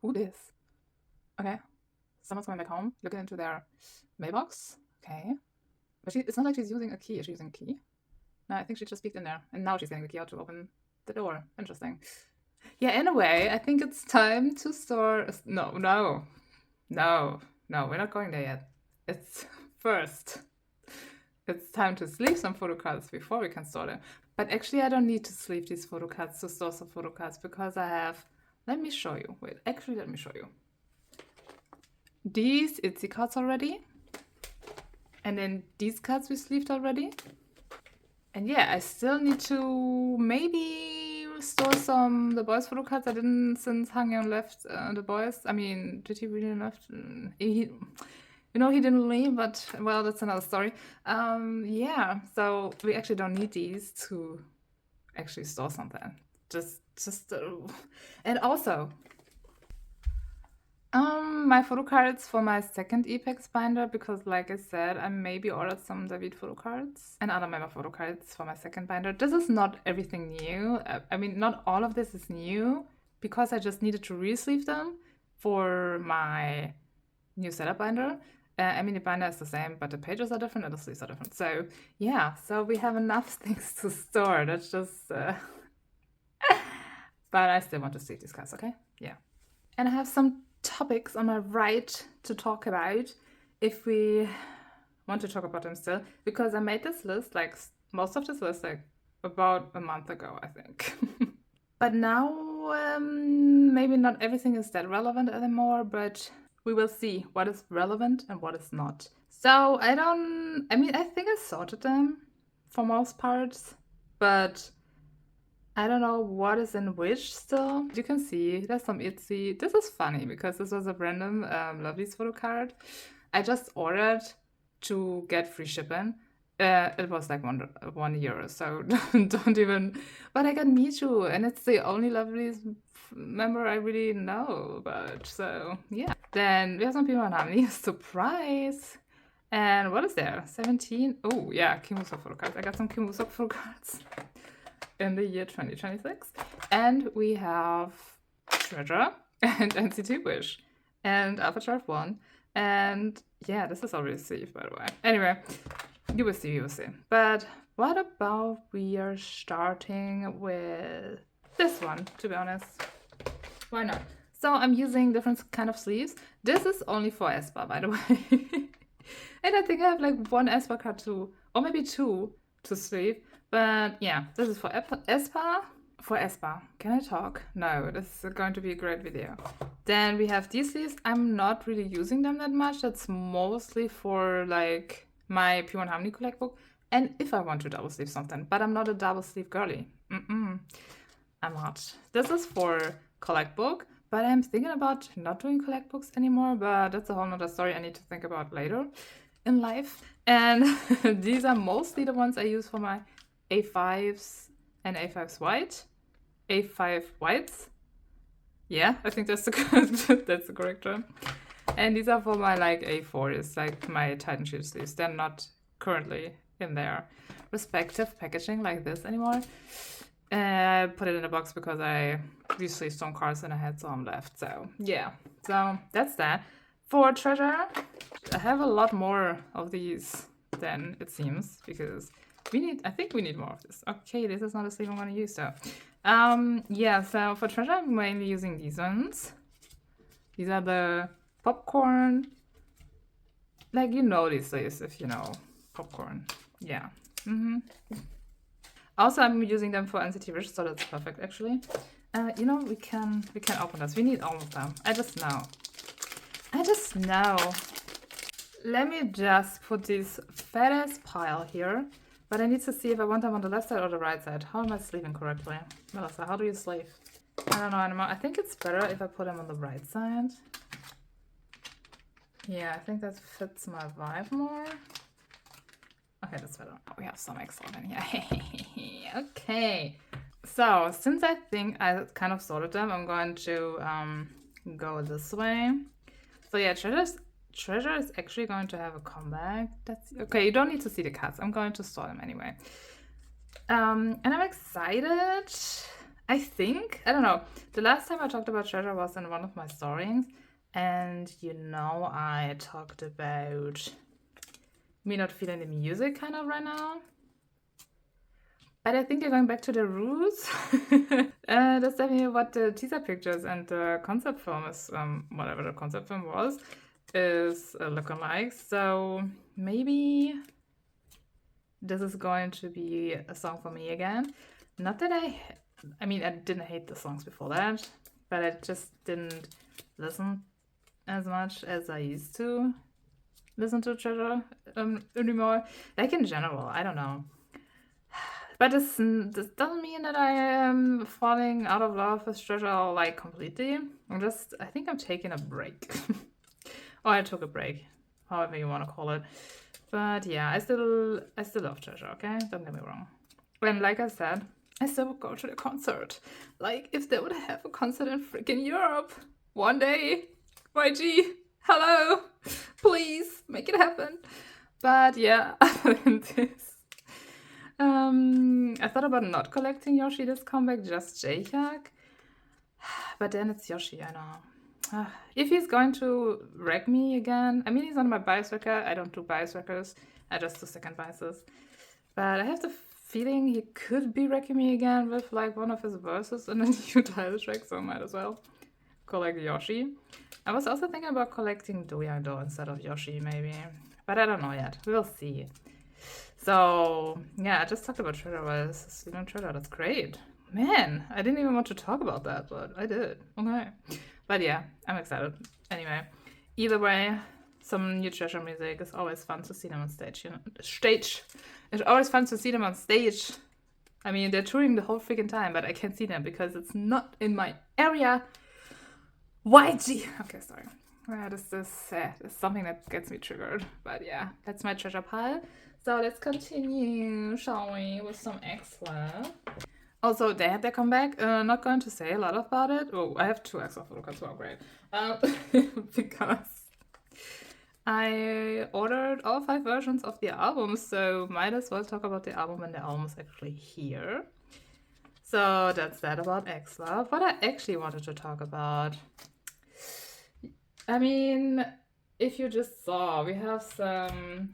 Who this? Okay. Someone's going back home, looking into their mailbox. Okay. But it's not like she's using a key. Is she using a key? No, I think she just peeked in there. And now she's getting the key out to open the door. Interesting. Yeah, anyway, I think it's time to store... No, we're not going there yet. It's first. It's time to sleeve some photo cards before we can store them. But actually, I don't need to sleeve these photo cards to store some photo cards because I have... Let me show you. Wait, actually, let me show you. These Itsy cards already. And then these cards we sleeved already. And yeah, I still need to maybe store some the Boyz photo cards. I didn't since Hangyeon left the Boyz. I mean, did he really left? He didn't leave, but well, that's another story. Yeah, so we actually don't need these to actually store something. And also, my photo cards for my second Apex binder, because like I said, I maybe ordered some David photo cards and other member photo cards for my second binder. This is not everything new. I mean, not all of this is new because I just needed to re-sleeve them for my new setup binder. I mean, the binder is the same, but the pages are different and the sleeves are different. So yeah, so we have enough things to store. That's just... but I still want to sleeve these cards, okay? Yeah. And I have some topics on my right to talk about if we want to talk about them still, because I made this list, like most of this list, like about a month ago, I think. But now maybe not everything is that relevant anymore, but we will see what is relevant and what is not. So I think I sorted them for most parts, but I don't know what is in which still. You can see there's some Itsy. This is funny because this was a random Lovely's photo card. I just ordered to get free shipping. It was like €1, so don't even... But I got Michu, and it's the only Lovely's member I really know about, so yeah. Then we have some people on Harmony. Surprise! And what is there? 17? Oh, yeah, Kim Woo-seok photo cards. I got some Kim Woo-seok photo cards in the year 2026. And we have Treasure and NCT Wish and Avatar 1. And yeah, this is already saved, by the way. Anyway, you will see. But what about we are starting with this one, to be honest? Why not? So I'm using different kind of sleeves. This is only for aespa, by the way. And I think I have like one aespa card too, or maybe two to sleeve. But yeah, this is for aespa. For aespa. Can I talk? No, this is going to be a great video. Then we have these sleeves. I'm not really using them that much. That's mostly for like my P1 Harmony collect book. And if I want to double sleeve something. But I'm not a double sleeve girly. I'm not. This is for collect book. But I'm thinking about not doing collect books anymore. But that's a whole nother story I need to think about later in life. And these are mostly the ones I use for my A5s and A5s white. A5 whites. Yeah, I think that's the correct term. And these are for my like A4s, like my Titan Shield sleeves. They're not currently in their respective packaging like this anymore. I put it in a box because I recently some cards and I had some left. So yeah, so that's that. For Treasure, I have a lot more of these than it seems because I think we need more of this. Okay, this is not a sleeve I'm going to use though. Yeah, so for Treasure, I'm mainly using these ones. These are the popcorn. Like, you know these sleeves if you know popcorn. Yeah. Also, I'm using them for NCT Wish, so that's perfect actually. You know, we can open this. We need all of them. I just know. Let me just put this fat ass pile here. But I need to see if I want them on the left side or the right side. How am I sleeving correctly? Melissa, how do you sleeve? I don't know anymore. I think it's better if I put them on the right side. Yeah, I think that fits my vibe more. Okay, that's better. Oh, we have some extra in here. Okay. So, since I think I kind of sorted them, I'm going to go this way. So yeah, Treasure is actually going to have a comeback. That's okay. You don't need to see the cards. I'm going to store them anyway. And I'm excited. I think, I don't know, the last time I talked about Treasure was in one of my stories, and I talked about me not feeling the music kind of right now. But I think you're going back to the roots. That's definitely what the teaser pictures and the concept film is, whatever the concept film was, is looking like. So maybe this is going to be a song for me again. Not that I mean, I didn't hate the songs before that, but I just didn't listen as much as I used to listen to Treasure anymore. Like in general, I don't know. But this doesn't mean that I am falling out of love with Treasure like completely. I think I'm taking a break. Or I took a break, however you want to call it. But yeah, I still love Treasure, okay? Don't get me wrong. And like I said, I still would go to the concert. Like, if they would have a concert in freaking Europe one day, YG, hello, please make it happen. But yeah, other than this, I thought about not collecting Yoshi this comeback, just Jaehyuk. But then it's Yoshi, I know. If he's going to wreck me again, I mean, he's on my bias record. I don't do bias records, I just do second biases. But I have the feeling he could be wrecking me again with like one of his verses in a new title track, so I might as well collect Yoshi. I was also thinking about collecting Do instead of Yoshi, maybe. But I don't know yet. We'll see. So, yeah, I just talked about Treasure was Treasure. That's great. Man, I didn't even want to talk about that, but I did. Okay. But yeah, I'm excited. Anyway, either way, some new Treasure music is always fun to see them on stage. It's always fun to see them on stage. I mean, they're touring the whole freaking time, but I can't see them because it's not in my area. YG. Okay, sorry. This is something that gets me triggered. But yeah, that's my treasure pile. So let's continue, shall we, with some X-Lab. Also, they had their comeback. Not going to say a lot about it. Oh, I have 2 X-Lab photocards. Wow, great. Because I ordered all 5 versions of the album, so might as well talk about the album when the album is actually here. So that's that about X-Lab. What I actually wanted to talk about, I mean, if you just saw, we have some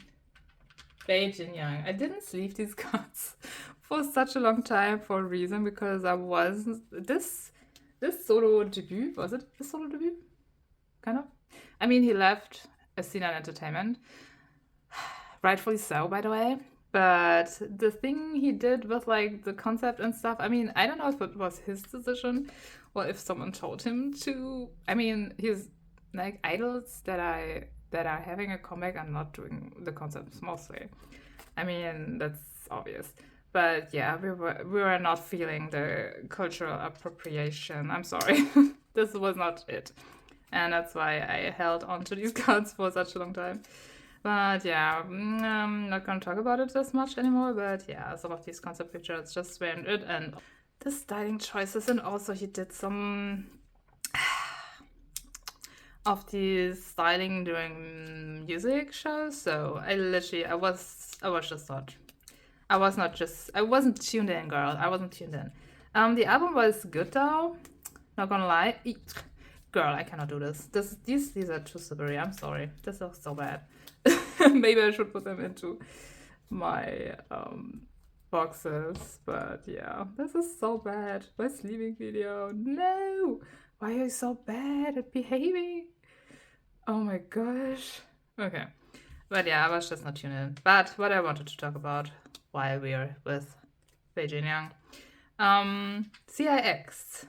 Baekhyun. I didn't sleeve these cards for such a long time for a reason, because I was this solo debut, was it the solo debut? Kind of. I mean, he left C9 Entertainment, rightfully so, by the way. But the thing he did with like the concept and stuff, I mean, I don't know if it was his decision or if someone told him to. I mean, he's like idols that are having a comeback and not doing the concepts mostly. I mean, that's obvious. But yeah, we were not feeling the cultural appropriation. I'm sorry. This was not it. And that's why I held on to these cards for such a long time. But yeah, I'm not going to talk about it as much anymore. But yeah, some of these concept pictures just weren't it. And the styling choices. And also he did some of the styling during music shows. So I wasn't tuned in, girl. I wasn't tuned in. The album was good though. Not gonna lie. Girl, I cannot do this. These are too slippery. I'm sorry. This looks so bad. Maybe I should put them into my boxes. But yeah, this is so bad. My sleeping video. No! Why are you so bad at behaving? Oh my gosh. Okay. But yeah, I was just not tuned in. But what I wanted to talk about while we're with Baekhyun, CIX.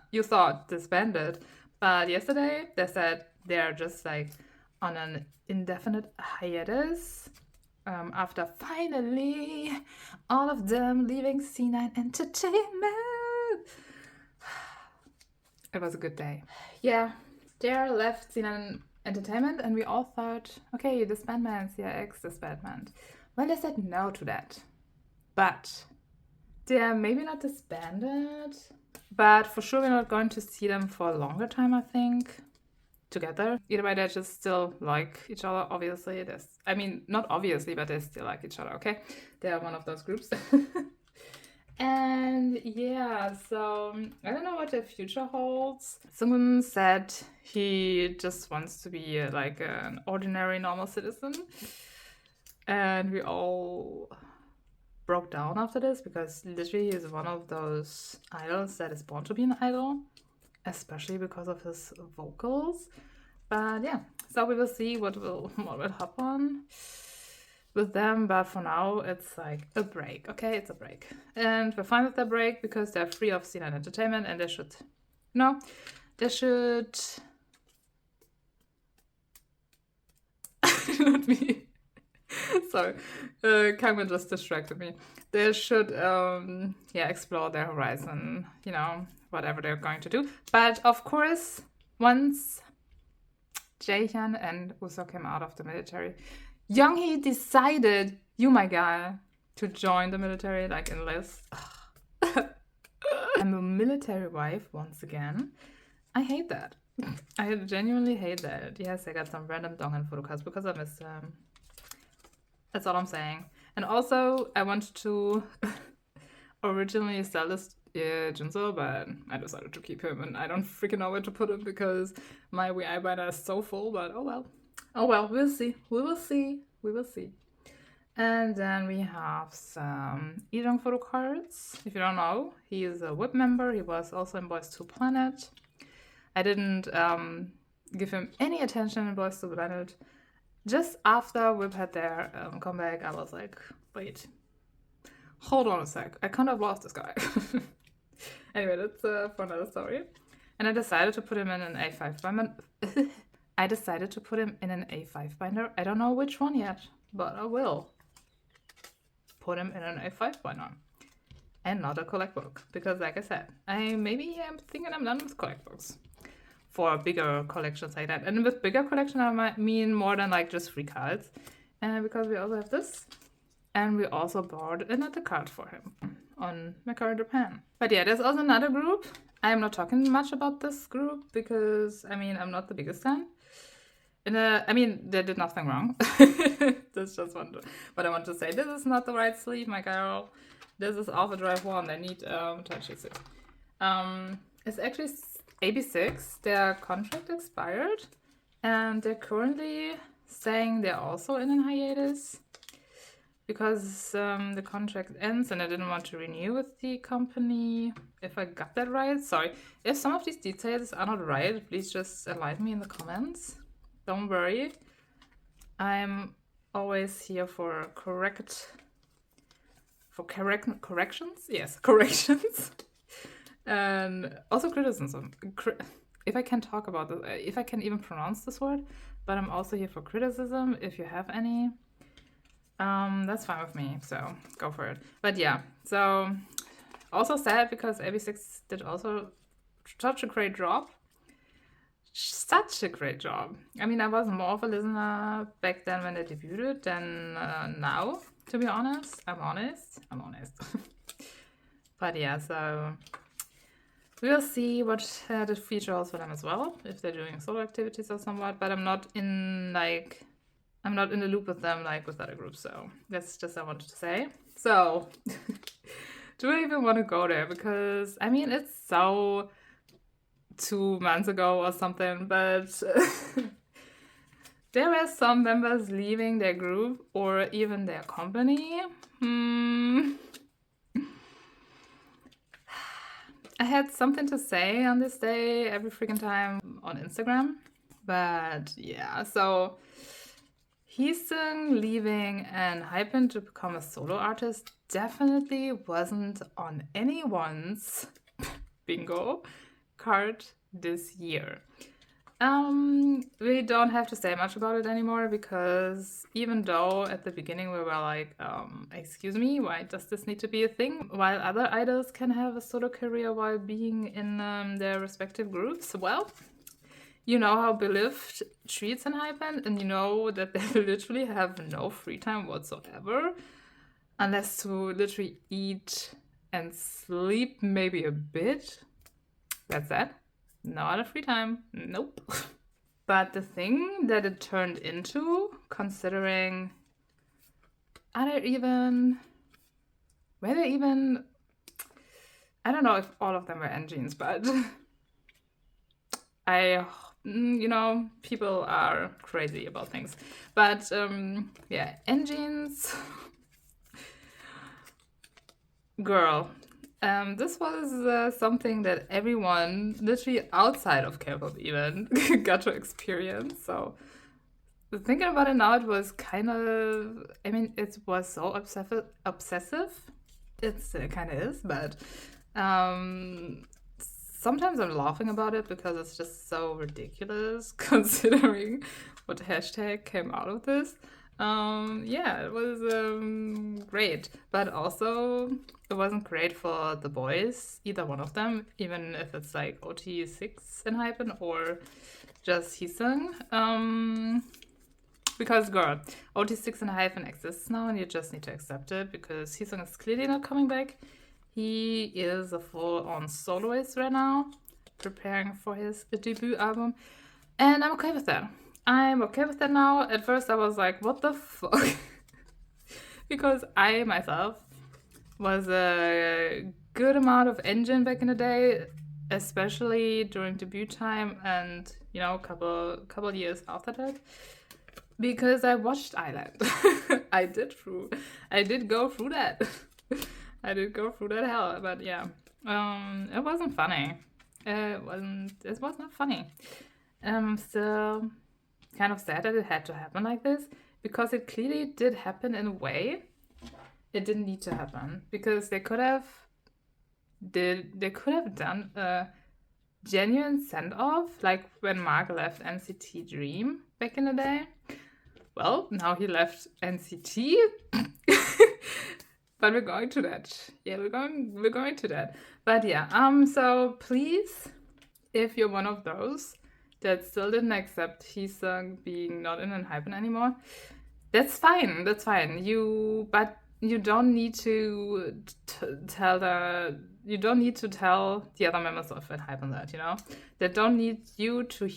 You thought disbanded, but yesterday they said they're just like on an indefinite hiatus. After finally all of them leaving C9 Entertainment. It was a good day. Yeah, they left C9 Entertainment, and we all thought, okay, disbandment, CIX disbandment. Well, they said no to that. But they're maybe not disbanded, but for sure we're not going to see them for a longer time, I think, together. Either way, they just still like each other, obviously. I mean, not obviously, but they still like each other, okay? They are one of those groups. And yeah, so I don't know what the future holds. Someone said he just wants to be like an ordinary normal citizen. And we all broke down after this because literally he's one of those idols that is born to be an idol, especially because of his vocals. But yeah, so we will see what will happen with them, but for now it's like a break. Okay, it's a break, and we're fine with the break because they're free of scene and entertainment, and they should not be. Sorry, Kangmin just distracted me. They should explore their horizon, whatever they're going to do. But of course, once Jaehyun and Uso came out of the military, Younghee decided, you my guy, to join the military, like enlist. I'm a military wife once again. I hate that. I genuinely hate that. Yes, I got some random Dongan photocards because I miss them. That's all I'm saying. And also, I wanted to originally sell this Junso, but I decided to keep him, and I don't freaking know where to put him because my Wii binder is so full, but oh well. Oh well, we'll see. We will see. We will see. And then we have some Heeseung photo cards. If you don't know, he is a WIP member. He was also in Boyz 2 Planet. I didn't give him any attention in Boyz 2 Planet. Just after WIP had their comeback, I was like, wait, hold on a sec. I kind of lost this guy. Anyway, that's for another story. And I decided to put him in an A5 binder. I decided to put him in an A5 binder. I don't know which one yet, but I will put him in an A5 binder. And not a collect book. Because like I said, I'm thinking I'm done with collect books. For bigger collections like that. And with bigger collection, I might mean more than like just 3 cards. And because we also have this. And we also bought another card for him on Macau Japan. But yeah, there's also another group. I'm not talking much about this group because, I'm not the biggest fan. They did nothing wrong. That's just what I want to say. This is not the right sleeve, my girl. This is Alpha Drive 1. They need to fix it. It's actually AB6. Their contract expired. And they're currently saying they're also in a hiatus. Because the contract ends and I didn't want to renew with the company. If I got that right. Sorry. If some of these details are not right, please just enlighten me in the comments. Don't worry. I'm always here for corrections. Yes, corrections. And also criticism. If I can talk about this, if I can even pronounce this word. But I'm also here for criticism if you have any. That's fine with me, so go for it. But yeah, so also sad because AB6 did also such a great job. Such a great job. I was more of a listener back then when they debuted than now, to be honest. I'm honest. But yeah, so we'll see what the future holds for them as well, if they're doing solo activities or somewhat, but I'm not in the loop with them like with other groups, so that's just what I wanted to say. So, do I even want to go there? Because, it's so 2 months ago or something, but there were some members leaving their group or even their company. I had something to say on this day every freaking time on Instagram, but yeah, so Heeseung leaving and Hypen to become a solo artist definitely wasn't on anyone's bingo card this year. We don't have to say much about it anymore because even though at the beginning we were like, excuse me, why does this need to be a thing? While other idols can have a solo career while being in their respective groups, well, you know how Believed treats in Hypen, and you know that they literally have no free time whatsoever, unless to literally eat and sleep maybe a bit. That's that. No other free time. Nope. But the thing that it turned into, considering were they even I don't know if all of them were engines, but I, people are crazy about things. But yeah, engines, girl. This was something that everyone, literally outside of K-pop even, got to experience. So thinking about it now, it was kind of, I mean, it was so obsessive. It still kind of is, but sometimes I'm laughing about it because it's just so ridiculous considering what hashtag came out of this. Yeah, it was great, but also it wasn't great for the boys, either one of them, even if it's like OT6 in Hypen or just Heeseung. Because, girl, OT6 and Hypen exists now, and you just need to accept it because Heeseung is clearly not coming back. He is a full-on soloist right now, preparing for his debut album, and I'm okay with that. I'm okay with that now. At first, I was like, what the fuck? Because I myself was a good amount of engine back in the day, especially during debut time and, couple years after that. Because I watched Island. I did go through that. I did go through that hell, but yeah. It wasn't funny. It was not funny. I'm still kind of sad that it had to happen like this, because it clearly did happen in a way it didn't need to happen. Because they could have done a genuine send-off, like when Mark left NCT Dream back in the day. Well, now he left NCT, but we're going to that. Yeah, we're going to that. But yeah, so please, if you're one of those that still didn't accept Heeseung being not in Hypen anymore, that's fine. That's fine. But you don't need to tell the other members of Hypen that, they don't need you to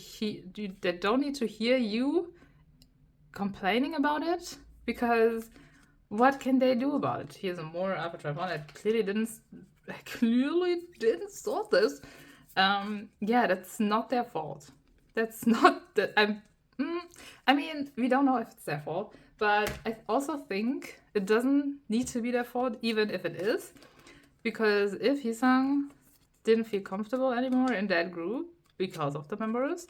they don't need to hear you complaining about it, because what can they do about it? Here's a more Avatar one that clearly didn't solve this. Yeah, that's not their fault. That's not that I mean, we don't know if it's their fault, but I also think it doesn't need to be their fault, even if it is, because if Heeseung didn't feel comfortable anymore in that group because of the members,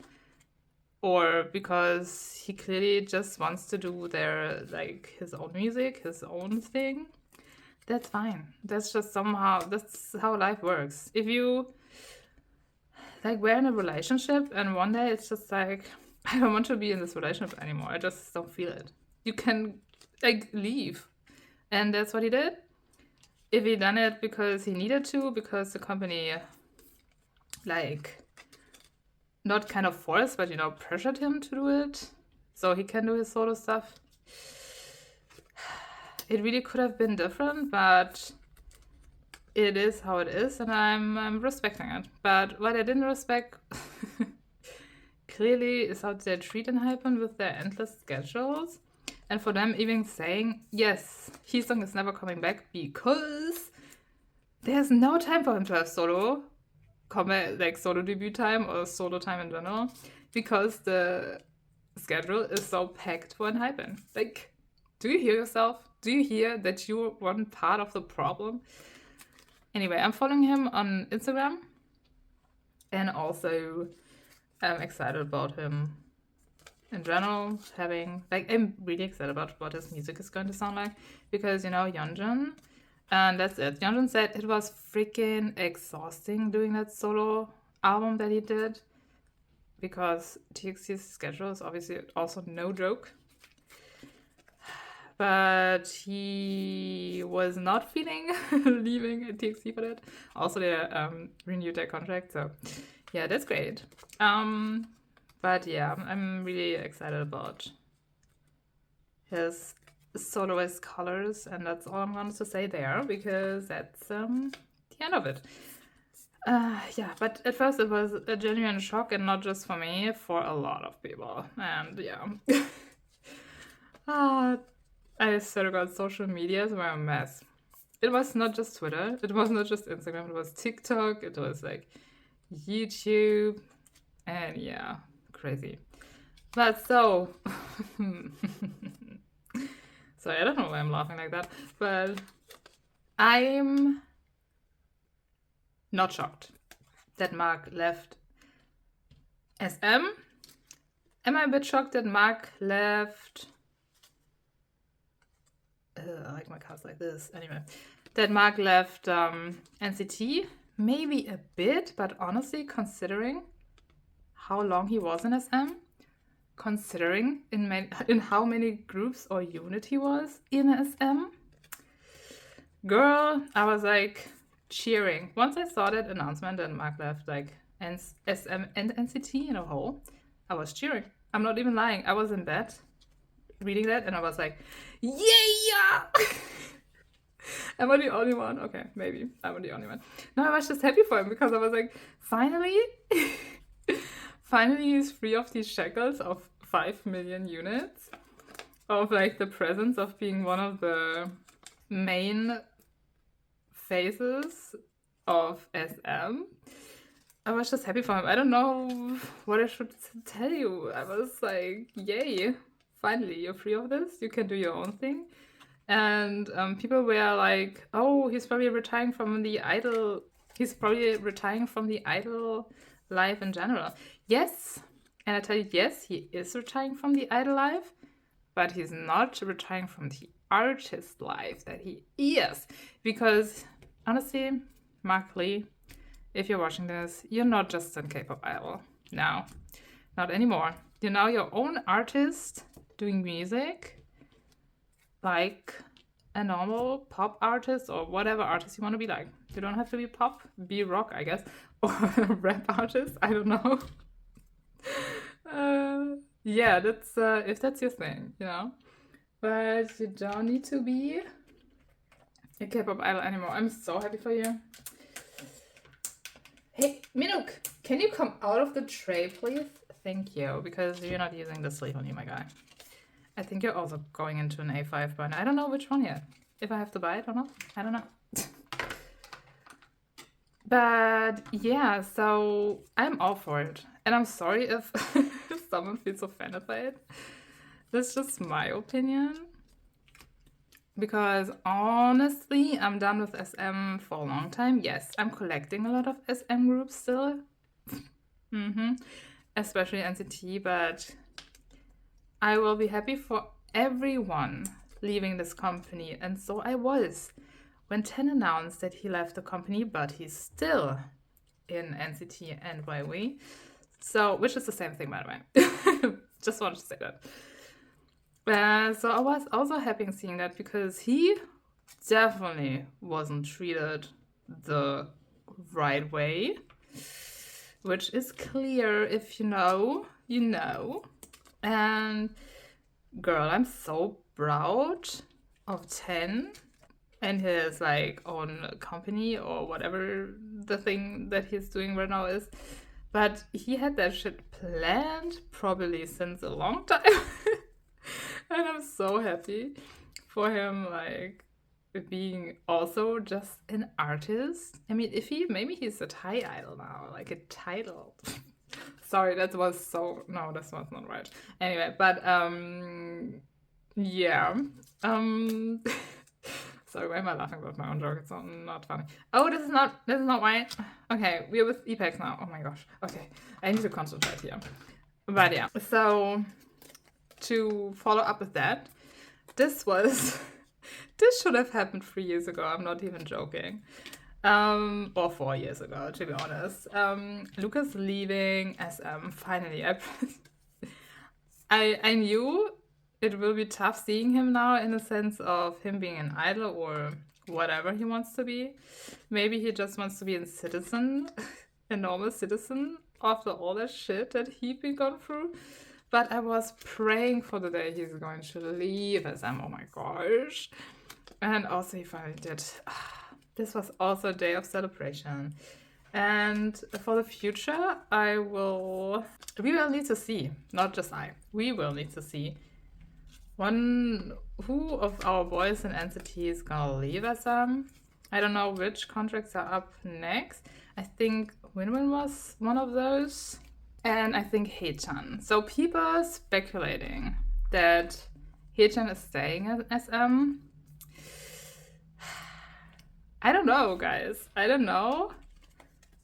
or because he clearly just wants to do his own music, his own thing, that's fine. That's how life works. If you we're in a relationship and one day it's just like, I don't want to be in this relationship anymore, I just don't feel it, you can leave. And that's what he did. If he done it because he needed to, because the company not kind of forced, but pressured him to do it so he can do his solo stuff, it really could have been different, but it is how it is, and I'm respecting it. But what I didn't respect clearly is how they treat Hypen with their endless schedules, and for them even saying, yes, Heeseung is never coming back because there's no time for him to have solo debut time or solo time in general, because the schedule is so packed for Hypen. Do you hear yourself? Do you hear that you're one part of the problem? Anyway, I'm following him on Instagram, and also I'm excited about him in general. I'm really excited about what his music is going to sound like, because Yeonjun. And that's it. Yeonjun said it was freaking exhausting doing that solo album that he did, because TXT's schedule is obviously also no joke. But he was not feeling leaving TXT for that. Also, they renewed their contract, so yeah, that's great. But yeah, I'm really excited about his soloist colors, and that's all I'm going to say there, because that's the end of it. Yeah, but at first it was a genuine shock, and not just for me, for a lot of people. And yeah. I swear to God, social medias were a mess. it was not just Twitter, it was not just Instagram, it was TikTok, it was like YouTube, and yeah, crazy. But so, sorry, I don't know why I'm laughing like that, but I'm not shocked that Mark left SM. Am I a bit shocked that Mark left? I like my cards like this. Anyway, that Mark left NCT. Maybe a bit, but honestly, considering how long he was in SM, considering in how many groups or unit he was in SM, girl, I was like cheering. Once I saw that announcement and Mark left like SM and NCT in a whole, I was cheering. I'm not even lying. I was in bed reading that and I was like, yeah! Am I the only one? Okay, maybe I'm the only one. No, I was just happy for him because I was like, finally, finally he's free of these shackles of 5 million units, of like the presence of being one of the main faces of SM. I was just happy for him. I don't know what I should tell you. I was like, yay, finally, you're free of this. You can do your own thing. And people were like, oh, he's probably retiring from the idol. He's probably retiring from the idol life in general. Yes. And I tell you, yes, he is retiring from the idol life, but he's not retiring from the artist life that he is. Because honestly, Mark Lee, if you're watching this, you're not just a K-pop idol. No, not anymore. You're now your own artist doing music like a normal pop artist or whatever artist you want to be like. You don't have to be pop, be rock, I guess, or a rap artist. I don't know. Yeah, that's if that's your thing, you know. But you don't need to be a K-pop idol anymore. I'm so happy for you. Hey, Minuk, can you come out of the tray, please? Thank you, because you're not using the sleeve on you, my guy. I think you're also going into an A5 binder. I don't know which one yet. If I have to buy it or not, I don't know. But yeah, so I'm all for it. And I'm sorry if someone feels offended by it. That's just my opinion. Because honestly, I'm done with SM for a long time. Yes, I'm collecting a lot of SM groups still. Especially NCT, but I will be happy for everyone leaving this company. And so I was. When Ten announced that he left the company, but he's still in NCT and YW. So, which is the same thing, by the way. Just wanted to say that. So I was also happy seeing that because he definitely wasn't treated the right way, which is clear. If you know, you know. And girl, I'm so proud of Ten and his like own company or whatever the thing that he's doing right now is. But he had that shit planned probably since a long time. And I'm so happy for him, like, being also just an artist. I mean, maybe he's a Thai idol now, like a title. Sorry, that was so, no, that was not right. Anyway, but, yeah. Sorry, why am I laughing about my own joke? It's not funny. Oh, this is not why. Okay, we're with EPEX now. Oh my gosh. Okay, I need to concentrate here. But yeah, so to follow up with that, this should have happened 3 years ago. I'm not even joking. Or 4 years ago, to be honest. Lucas leaving SM, finally. I knew it will be tough seeing him now in the sense of him being an idol or whatever he wants to be. Maybe he just wants to be a citizen, a normal citizen after all that shit that he's been gone through. But I was praying for the day he's going to leave SM. Oh my gosh. And also he finally did. This was also a day of celebration. And for the future, we will need to see, not just we will need to see who of our boys in NCT is gonna leave SM? I don't know which contracts are up next. I think Winwin was one of those. And I think Haechan. So people are speculating that Haechan is staying at SM. I don't know, guys. I don't know.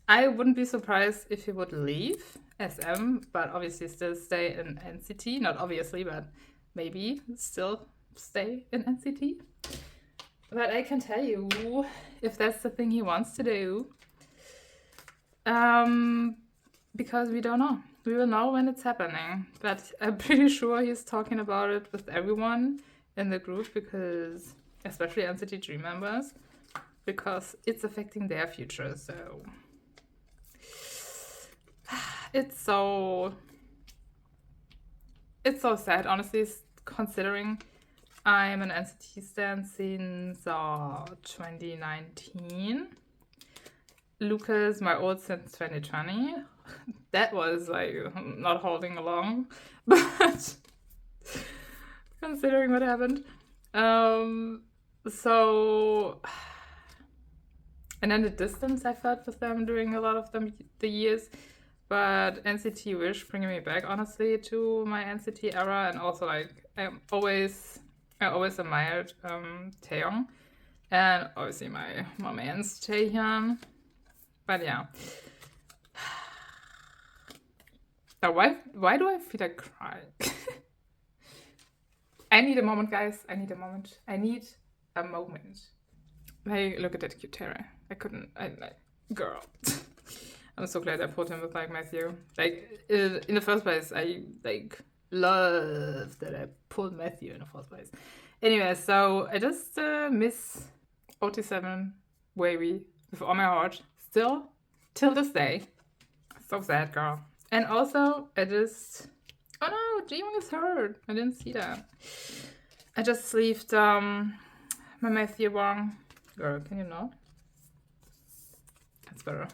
I wouldn't be surprised if he would leave SM, but obviously still stay in NCT. Not obviously, but maybe still stay in NCT. But I can tell you, if that's the thing he wants to do, because we don't know. We will know when it's happening. But I'm pretty sure he's talking about it with everyone in the group, because, especially NCT Dream members, because it's affecting their future. So it's so sad, honestly, considering I'm an NCT stan since 2019. Lucas, my old since 2020. That was like not holding along, but considering what happened. So, and then the distance I felt with them during a lot of the years. But NCT Wish bringing me back, honestly, to my NCT era, and also like I always admired Taeyong, and obviously my man's Taehyun. But yeah. Now, why do I feel like crying? I need a moment, guys. I need a moment. Hey, look at that cute Terra. Girl. I'm so glad I put him with like Matthew. Like in the first place, I like love that I pulled Matthew in the first place. Anyway, so I just miss OT7 Wavy with all my heart. Still, till this day. So sad, girl. And also, oh no, Jiwoong is hurt. I didn't see that. I just sleeved my Matthew Wong. Girl, can you not? That's better.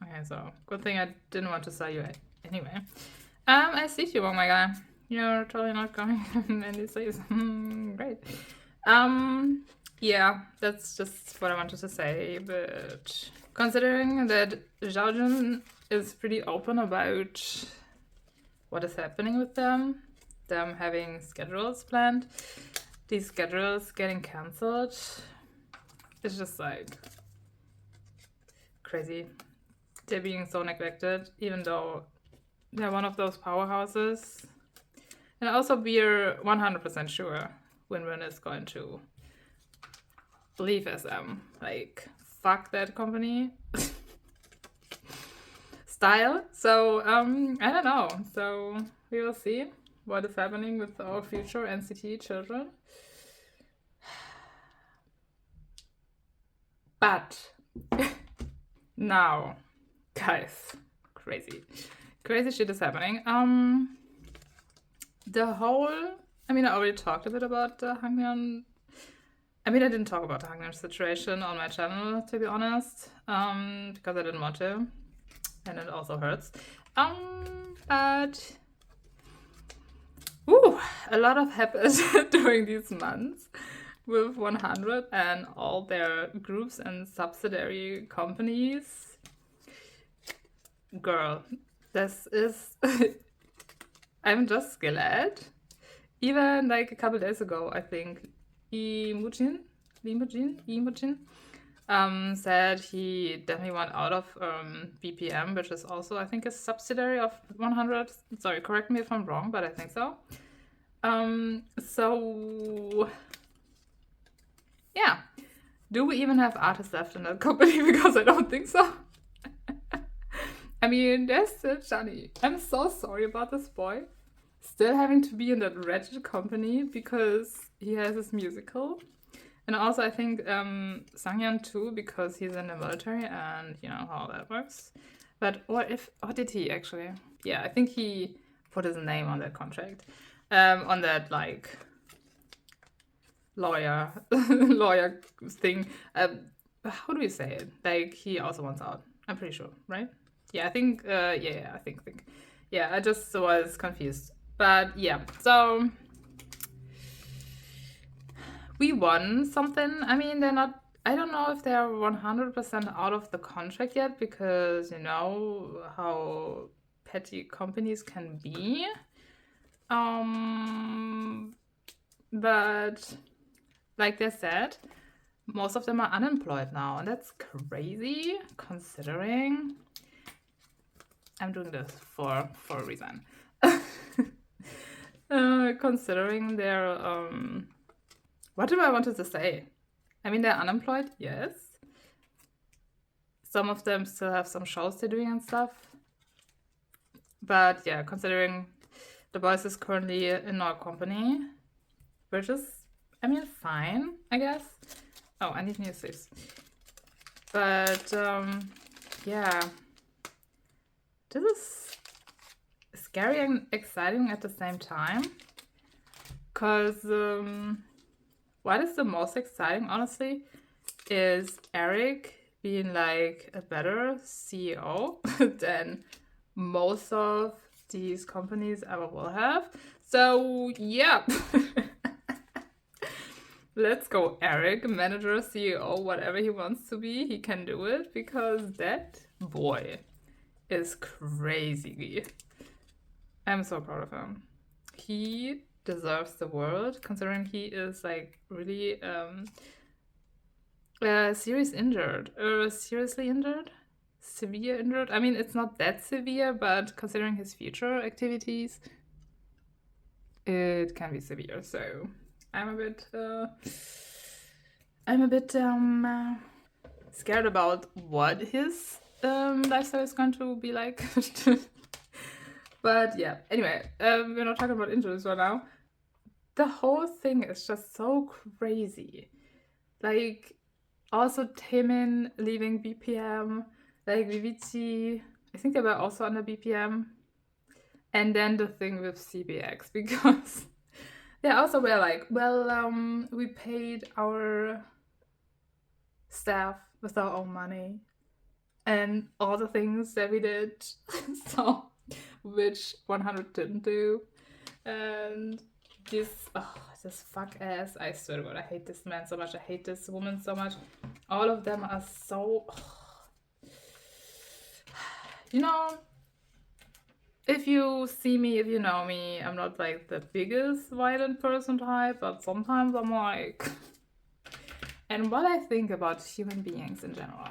Okay, so good thing I didn't want to sell you anyway. I see you, oh my god. You're totally not going any sleeves. Great. Yeah, that's just what I wanted to say, but considering that Zhaojun is pretty open about what is happening with them having schedules planned, these schedules getting cancelled, it's just like crazy. They're being so neglected, even though they're one of those powerhouses. And also we're 100% sure Winwin is going to leave SM. Like, fuck that company. Style. So, I don't know. So, we will see what is happening with our future NCT children. But, now, guys, crazy shit is happening. I already talked a bit about the Hangmyeon. I didn't talk about the Hangmyeon situation on my channel, to be honest, because I didn't want to, and it also hurts. But a lot of happened during these months with 100 and all their groups and subsidiary companies. Girl, this is... I'm just glad. Even like a couple days ago, I think Lee Mujin said he definitely went out of BPM, which is also, I think, a subsidiary of 100. Sorry, correct me if I'm wrong, but I think so. So, yeah. Do we even have artists left in that company? Because I don't think so. There's still Johnny. I'm so sorry about this boy. Still having to be in that wretched company because he has his musical. And also I think Sangyeon too, because he's in the military and you know how that works. But what did he actually? Yeah, I think he put his name on that contract. On that like lawyer thing. How do you say it? Like he also wants out. I'm pretty sure, right? Yeah, I think I think. Yeah, I just was confused. But yeah, so we won something. I mean, they're not. I don't know if they're 100% out of the contract yet because you know how petty companies can be. But like they said, most of them are unemployed now, and that's crazy considering I'm doing this for a reason. Considering their what do I wanted to say? I mean, they're unemployed, yes. Some of them still have some shows they're doing and stuff. But yeah, considering the Boyz is currently in our company, which is, I mean, fine, I guess. Oh, I need new sleeves. But yeah, this is scary and exciting at the same time. Because what is the most exciting, honestly, is Eric being like a better CEO than most of these companies ever will have. So yeah. Let's go, Eric, manager, CEO, whatever he wants to be, he can do it because that boy is crazy. I'm so proud of him. He deserves the world considering he is like really seriously injured. Severe injured. I mean, it's not that severe, but considering his future activities, it can be severe. So I'm a bit scared about what his lifestyle is going to be like. But yeah, anyway, we're not talking about injuries right now. The whole thing is just so crazy. Like, also Taemin leaving BPM, like VVT, I think they were also under BPM. And then the thing with CBX, because they also were like, well, we paid our staff with our own money and all the things that we did, so which 100 didn't do. And this fuck ass, I swear to God, I hate this man so much, I hate this woman so much. All of them are so you know, if you see me, if you know me, I'm not like the biggest violent person type, but sometimes I'm like and what I think about human beings in general,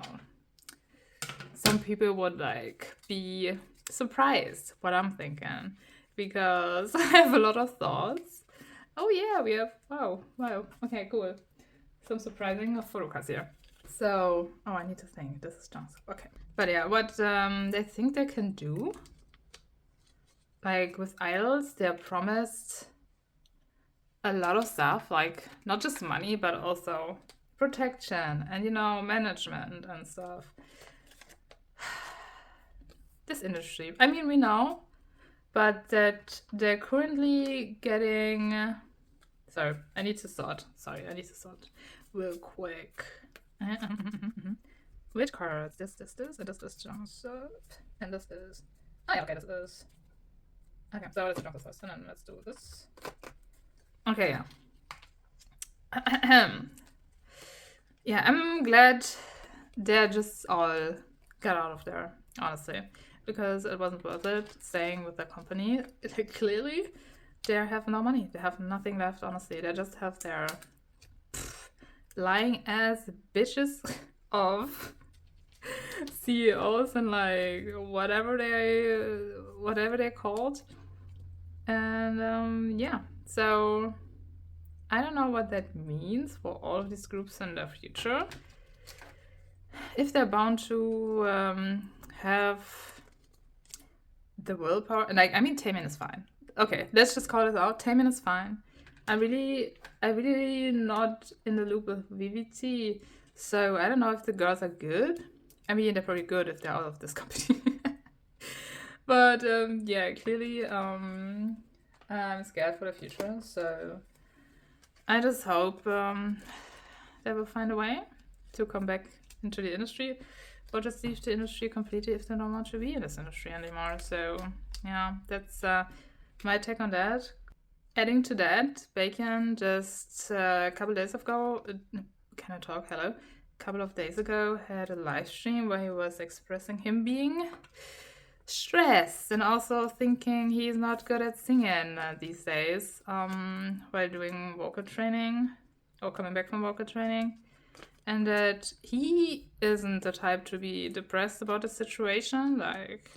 some people would like be surprised what I'm thinking because I have a lot of thoughts. Oh yeah, we have wow, okay, cool. Some surprising photocards here. So I need to think. This is John's. Okay. But yeah, what they think they can do, like with idols, they're promised a lot of stuff, like not just money, but also protection and management and stuff. This industry, I mean, we know, but that they're currently getting. Sorry, I need to sort real quick. Which cards? This, and this Joseph, and this is. Oh yeah, okay, this is. Okay, so let's jump this first, and then let's do this. Okay, yeah. Yeah, I'm glad they're just all got out of there, honestly, because it wasn't worth it staying with the company. Clearly, they have no money. They have nothing left, honestly. They just have their lying ass bitches of CEOs and like whatever they're called. And yeah, so I don't know what that means for all of these groups in the future. If they're bound to have the willpower, and like, I mean, Taemin is fine. Okay, let's just call it out. Taemin is fine. I really not in the loop with VVT, so I don't know if the girls are good. I mean, they're probably good if they're out of this company. But yeah, clearly I'm scared for the future, so I just hope they will find a way to come back into the industry, or just leave the industry completely if they don't want to be in this industry anymore. So yeah, that's my take on that. Adding to that, Baekhyun just a couple days ago, can I talk? Hello. A couple of days ago, had a live stream where he was expressing him being stressed and also thinking he's not good at singing these days while doing vocal training or coming back from vocal training, and that he isn't the type to be depressed about the situation like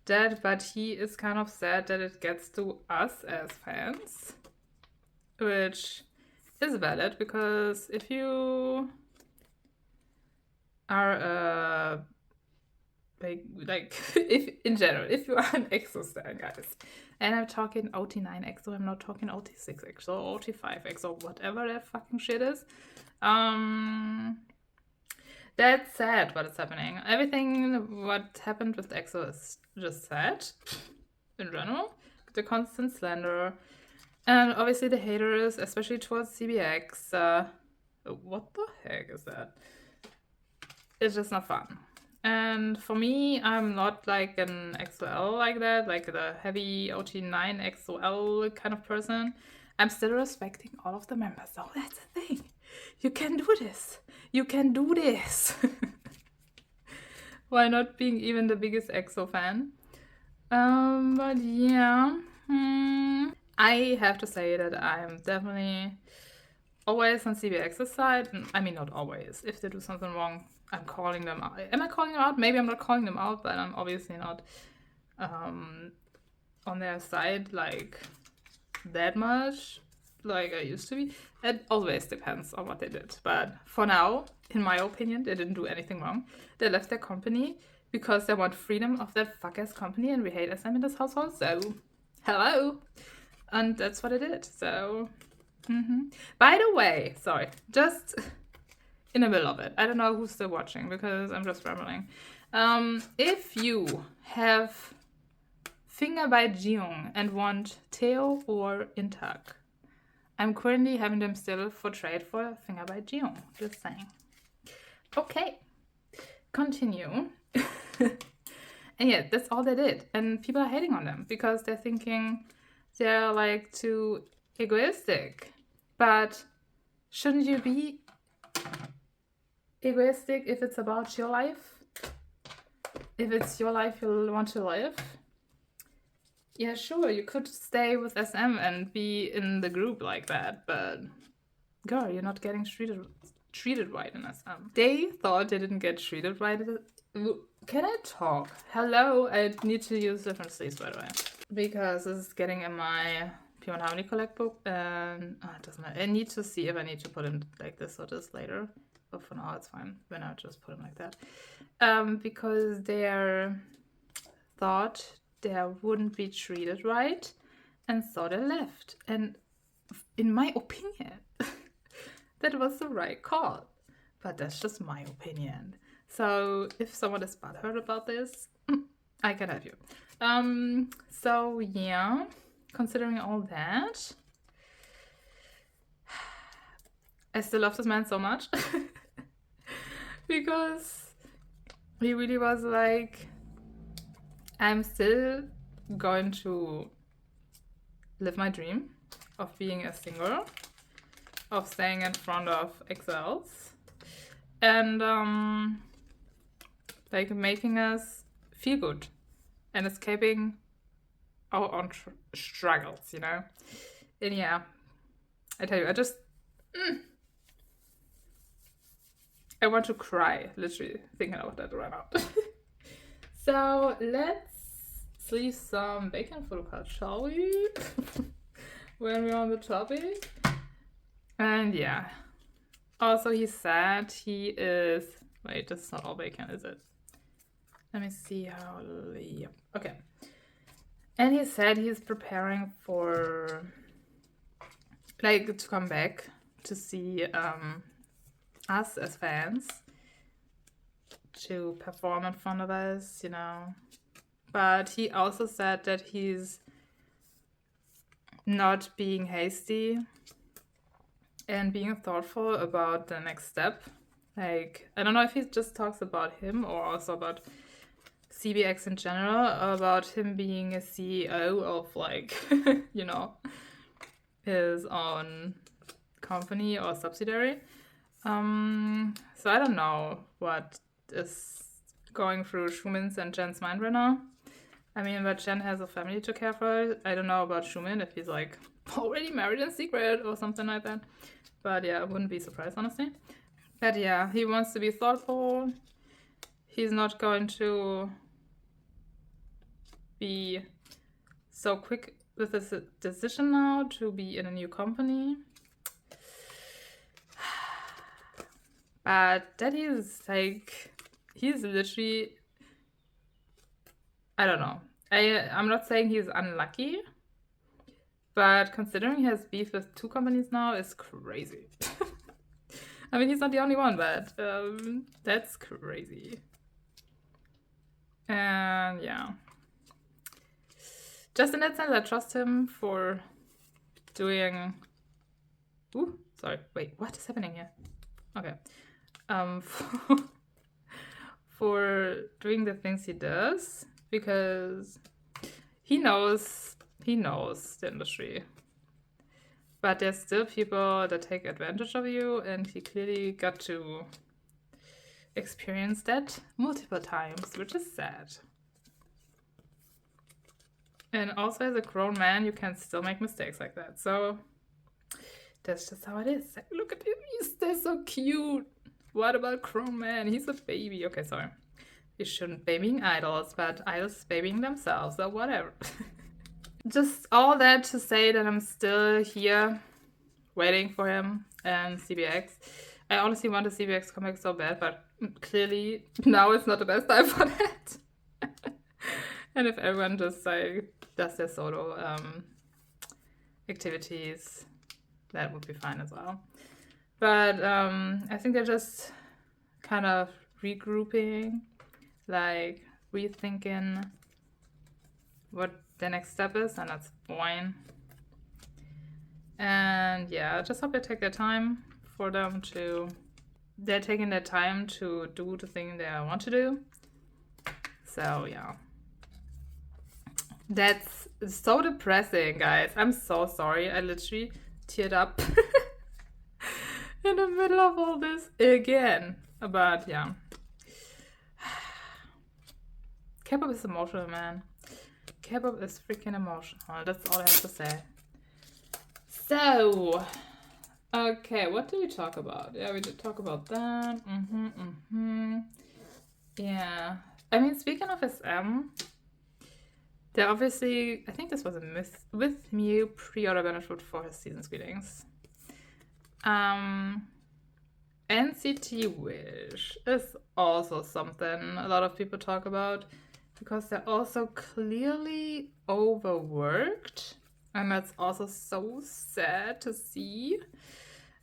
that, but he is kind of sad that it gets to us as fans, which is valid, because if you are a like if in general, if you are an EXO stan, guys, and I'm talking OT9 EXO, I'm not talking OT6 EXO, OT5 EXO, whatever that fucking shit is, that's sad what is happening. Everything what happened with EXO is just sad in general. The constant slander, and obviously the haters, especially towards CBX. What the heck is that? It's just not fun. And for me, I'm not like an XOL like that, like the heavy OT9 XOL kind of person. I'm still respecting all of the members. So that's the thing. You can do this. You can do this. Why not being even the biggest EXO fan? But yeah. I have to say that I'm definitely always on CBX's side. I mean, not always. If they do something wrong, I'm calling them out. Am I calling them out? Maybe I'm not calling them out, but I'm obviously not on their side like that much like I used to be. It always depends on what they did. But for now, in my opinion, they didn't do anything wrong. They left their company because they want freedom of that fuck-ass company, and we hate SM in this household, so hello. And that's what I did, so... By the way, sorry, just in the middle of it, I don't know who's still watching because I'm just rambling. If you have Finger by Jeong and want Theo or Intak, I'm currently having them still for trade for Finger by Jeong, just saying. Okay, continue. And yeah, that's all they did. And people are hating on them because they're thinking they're like too egoistic. But shouldn't you be egoistic if it's about your life? If it's your life you want to live? Yeah, sure, you could stay with SM and be in the group like that, but girl, you're not getting treated right in SM. They thought they didn't get treated right. Can I talk? Hello, I need to use different sleeves, by the way, because this is getting in my Pure Harmony Collect book, and it doesn't matter. I need to see if I need to put in like this or this later, but for now it's fine when I just put them like that, because they thought they wouldn't be treated right, and so they left. And in my opinion, that was the right call, but that's just my opinion. So if someone is butthurt about this, I can help you. So yeah, considering all that, I still love this man so much because he really was like, I'm still going to live my dream of being a singer, of staying in front of XLs, and like making us feel good and escaping our own struggles, you know? And yeah, I tell you, I want to cry, literally, thinking about that right now. So let's sleeve some Baekhyun Photocards, shall we? When we're on the topic. And yeah. Also, he said he is... Wait, this is not all Baekhyun, is it? Let me see how... Yep. Okay. And he said he's preparing for... like, to come back to see us as fans, to perform in front of us, you know. But he also said that he's not being hasty and being thoughtful about the next step. Like, I don't know if he just talks about him or also about CBX in general, about him being a CEO of, like, you know, his own company or subsidiary. So I don't know what is going through Schuman's and Jen's mind right now. I mean, but Jen has a family to care for. I don't know about Schumann, if he's like already married in secret or something like that. But yeah, I wouldn't be surprised, honestly. But yeah, he wants to be thoughtful. He's not going to be so quick with his decision now to be in a new company. But that is like, he's literally, I don't know. I'm not saying he's unlucky, but considering he has beef with 2 companies now is crazy. I mean, he's not the only one, but that's crazy. And yeah. Just in that sense, I trust him for doing... Ooh, sorry. Wait, what is happening here? Okay. For doing the things he does, because he knows the industry. But there's still people that take advantage of you, and he clearly got to experience that multiple times, which is sad. And also, as a grown man, you can still make mistakes like that. So that's just how it is. Look at him, he's so cute. What about grown man? He's a baby. Okay, sorry. You shouldn't babying idols, but idols babying themselves, or whatever. Just all that to say that I'm still here waiting for him and CBX. I honestly want a CBX comic so bad, but clearly now is not the best time for that. And if everyone just like does their solo activities, that would be fine as well. But I think they're just kind of regrouping, like rethinking what the next step is, and that's fine. And yeah, I just hope they take their time for them to... They're taking their time to do the thing they want to do. So yeah. That's so depressing, guys. I'm so sorry. I literally teared up in the middle of all this again. But yeah. K-pop is emotional, man. K-pop is freaking emotional. That's all I have to say. So, okay, what did we talk about? Yeah, we did talk about that. Yeah. I mean, speaking of SM, there obviously, I think this was a with Mew pre-order benefit for his season greetings. NCT Wish is also something a lot of people talk about, because they're also clearly overworked, and that's also so sad to see.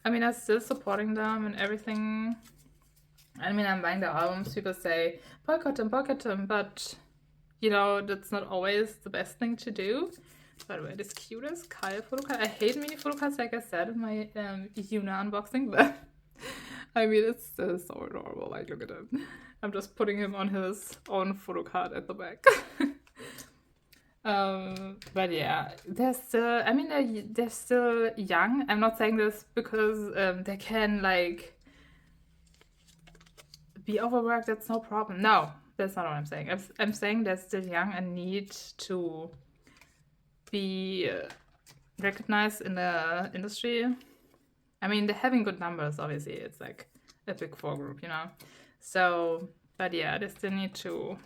I mean, I'm still supporting them and everything. I mean, I'm buying their albums. People say, boycott them, but, you know, that's not always the best thing to do. By the way, this cutest Kyle photocard. I hate mini photocards, like I said in my Yuna unboxing, but I mean, it's still so adorable. Like, look at him. I'm just putting him on his own photocard at the back. But yeah, they're still, I mean, they're still young. I'm not saying this because they can, like, be overworked. That's no problem. No, that's not what I'm saying. I'm saying they're still young and need to be recognized in the industry. I mean, they're having good numbers, obviously. It's like a big 4 group, you know? So, but yeah, they still need to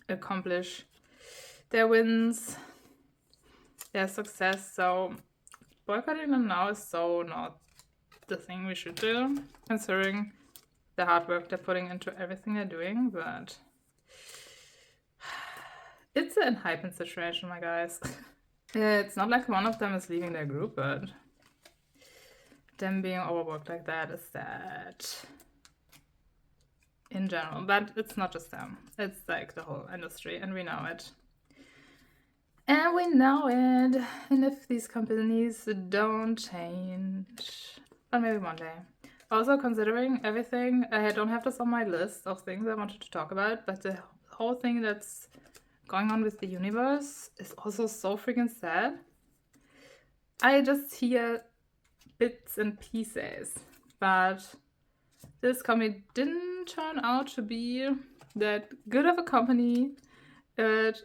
accomplish their wins, their success. So boycotting them now is so not the thing we should do, considering the hard work they're putting into everything they're doing. But it's an hyping situation, my guys. It's not like one of them is leaving their group, but them being overworked like that is sad in general. But it's not just them, it's like the whole industry, and we know it. And we know it. And if these companies don't change, but maybe one day, Also, considering everything, I don't have this on my list of things I wanted to talk about, but the whole thing that's going on with the universe is also so freaking sad. I just hear bits and pieces, but this company didn't turn out to be that good of a company it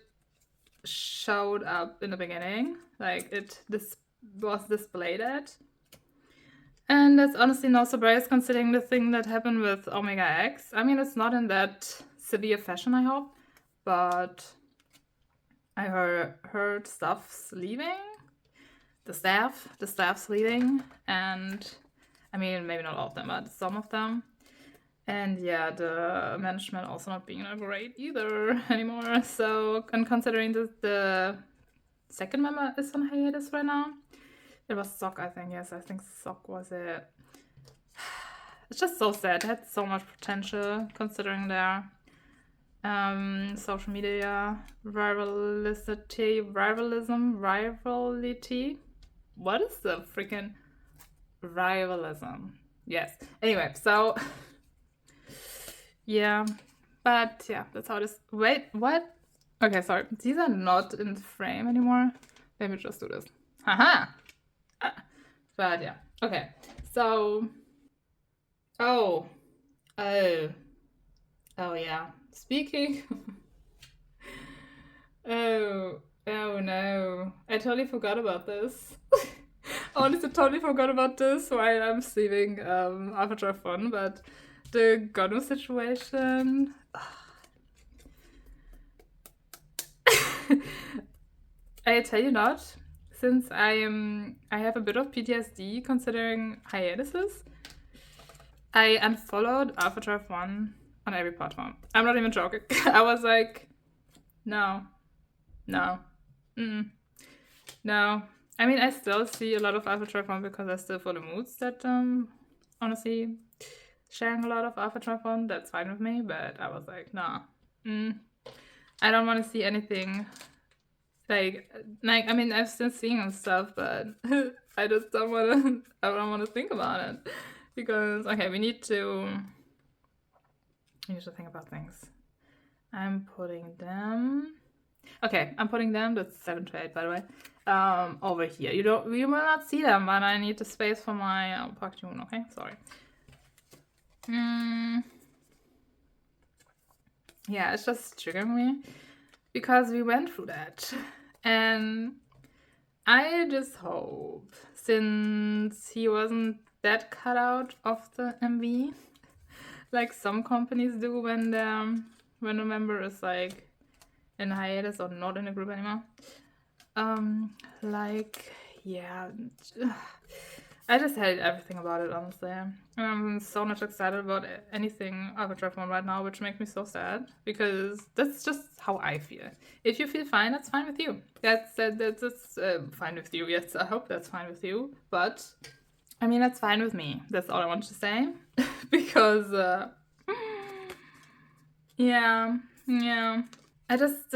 showed up in the beginning. Like, this was displayed at. And that's honestly no surprise considering the thing that happened with Omega X. I mean, it's not in that severe fashion, I hope, but I heard stuff's leaving. The staff's leaving, and I mean, maybe not all of them, but some of them. And yeah, the management also not being great either anymore. So, and considering that the second member is on hiatus right now, it was Sok, I think. Yes, I think Sok was it. It's just so sad. It had so much potential considering their social media rivality. What is the freaking rivalism? Yes. Anyway, so yeah, but yeah, that's how it is. Wait, what? Okay, sorry. These are not in the frame anymore. Let me just do this. Haha. But yeah. Okay. So. Oh. Oh. Oh yeah. Speaking. Oh. Oh no. I totally forgot about this. Honestly, totally forgot about this while I'm sleeping Avatar Fun, but the Gonu situation. I tell you not, since I have a bit of PTSD considering hiatuses. I unfollowed Avatar One on every platform. I'm not even joking. I was like, no, no, no. I mean, I still see a lot of Avatar One because I still follow moods that honestly sharing a lot of Avatar One. That's fine with me. But I was like, nah, I don't want to see anything. Like I mean, I've still seen and stuff, but I just don't want to. I don't want to think about it because okay, we need to think about things. I'm putting them. Okay, I'm putting them. That's 7 to 8, by the way. Over here. You will not see them, but I need the space for my Park June. Okay, sorry. Yeah, it's just triggering me because we went through that, and I just hope, since he wasn't that cut out of the MV, like some companies do when a member is like in hiatus or not in a group anymore. Like, yeah, I just hate everything about it, honestly. I'm so not excited about anything Avatar One right now, which makes me so sad because that's just how I feel. If you feel fine, that's fine with you. That's fine with you. Yes, I hope that's fine with you. But I mean, that's fine with me. That's all I want to say because yeah. I just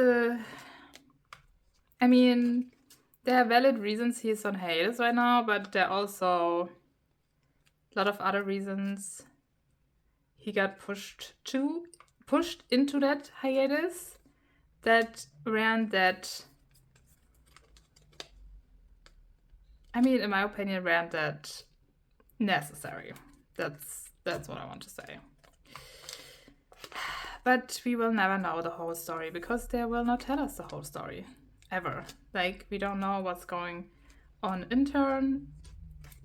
I mean, there are valid reasons he's on hiatus right now, but there are also a lot of other reasons he got pushed into that hiatus that weren't that. I mean, in my opinion, weren't that necessary. That's what I want to say. But we will never know the whole story because they will not tell us the whole story. Ever. Like, we don't know what's going on in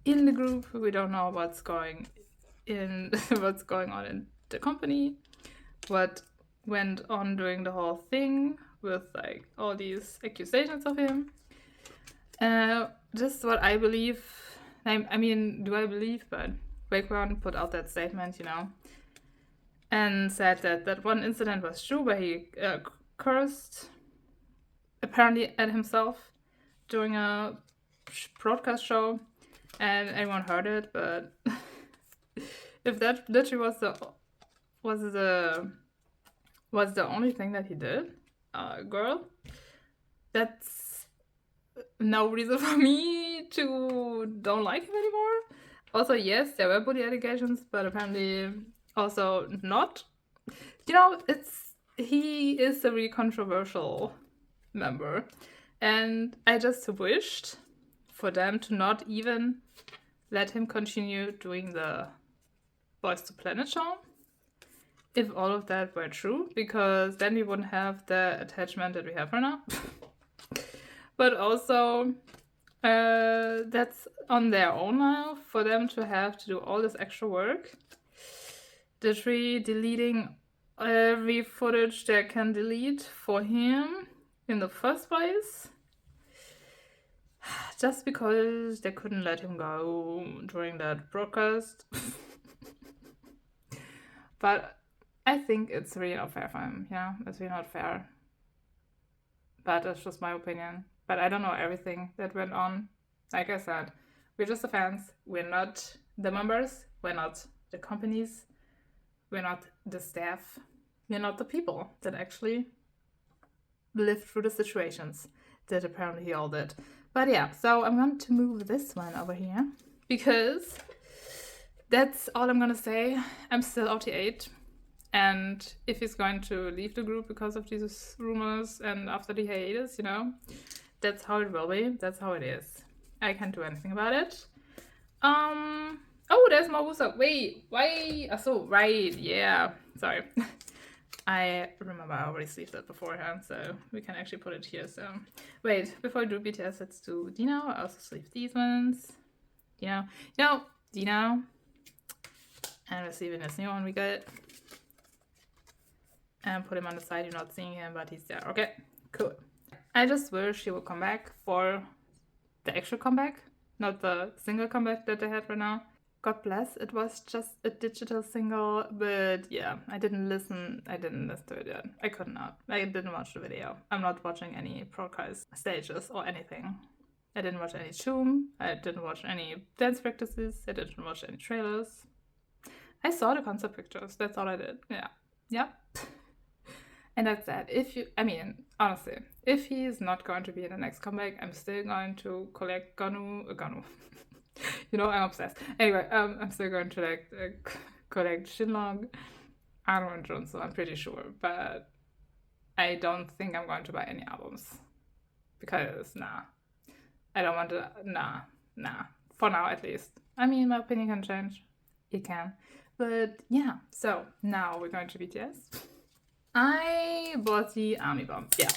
the group. We don't know what's going on in the company. What went on during the whole thing with like all these accusations of him. Just what I believe. I mean, do I believe? But Baekhyun put out that statement, and said that one incident was true where he cursed apparently at himself during a broadcast show, and everyone heard it. But if that literally was the only thing that he did, girl, that's no reason for me to don't like him anymore. Also, yes, there were bully allegations, but apparently also not. You know, he is a really controversial member, and I just wished for them to not even let him continue doing the Boyz to Planet show, if all of that were true, because then we wouldn't have the attachment that we have right now. But also, that's on their own now, for them to have to do all this extra work. Literally deleting every footage they can delete for him in the first place, just because they couldn't let him go during that broadcast. But I think it's really not fair for him. Yeah, it's really not fair. But that's just my opinion. But I don't know everything that went on. Like I said, we're just the fans. We're not the members. We're not the companies. We're not the staff. We're not the people that actually lived through the situations that apparently he all did. But yeah, so I'm going to move this one over here because that's all I'm gonna say. I'm still OT8. And if he's going to leave the group because of these rumors and after the hiatus, you know, that's how it will be. That's how it is. I can't do anything about it. Oh, there's more Wusa. Wait, why? So right, yeah. Sorry. I remember I already sleeved that beforehand, so we can actually put it here. So wait, before I do BTS, let's do Dino. I also sleeve these ones. Dino. Dino. And receiving this new one we got. And put him on the side. You're not seeing him, but he's there. Okay, cool. I just wish he would come back for the actual comeback, not the single comeback that they had right now. God bless, it was just a digital single, but yeah, I didn't listen to it yet. I could not. I didn't watch the video. I'm not watching any broadcast stages or anything. I didn't watch any Zoom. I didn't watch any dance practices. I didn't watch any trailers. I saw the concert pictures. That's all I did. Yeah. And that's that. Honestly, if he's not going to be in the next comeback, I'm still going to collect Ganu. You know, I'm obsessed. Anyway, I'm still going to collect Shinlong, Arno and Junso, I'm pretty sure. But I don't think I'm going to buy any albums. Because, I don't want to, for now at least. I mean, my opinion can change. It can. But yeah, so now we're going to BTS. I bought the Army Bomb, yeah.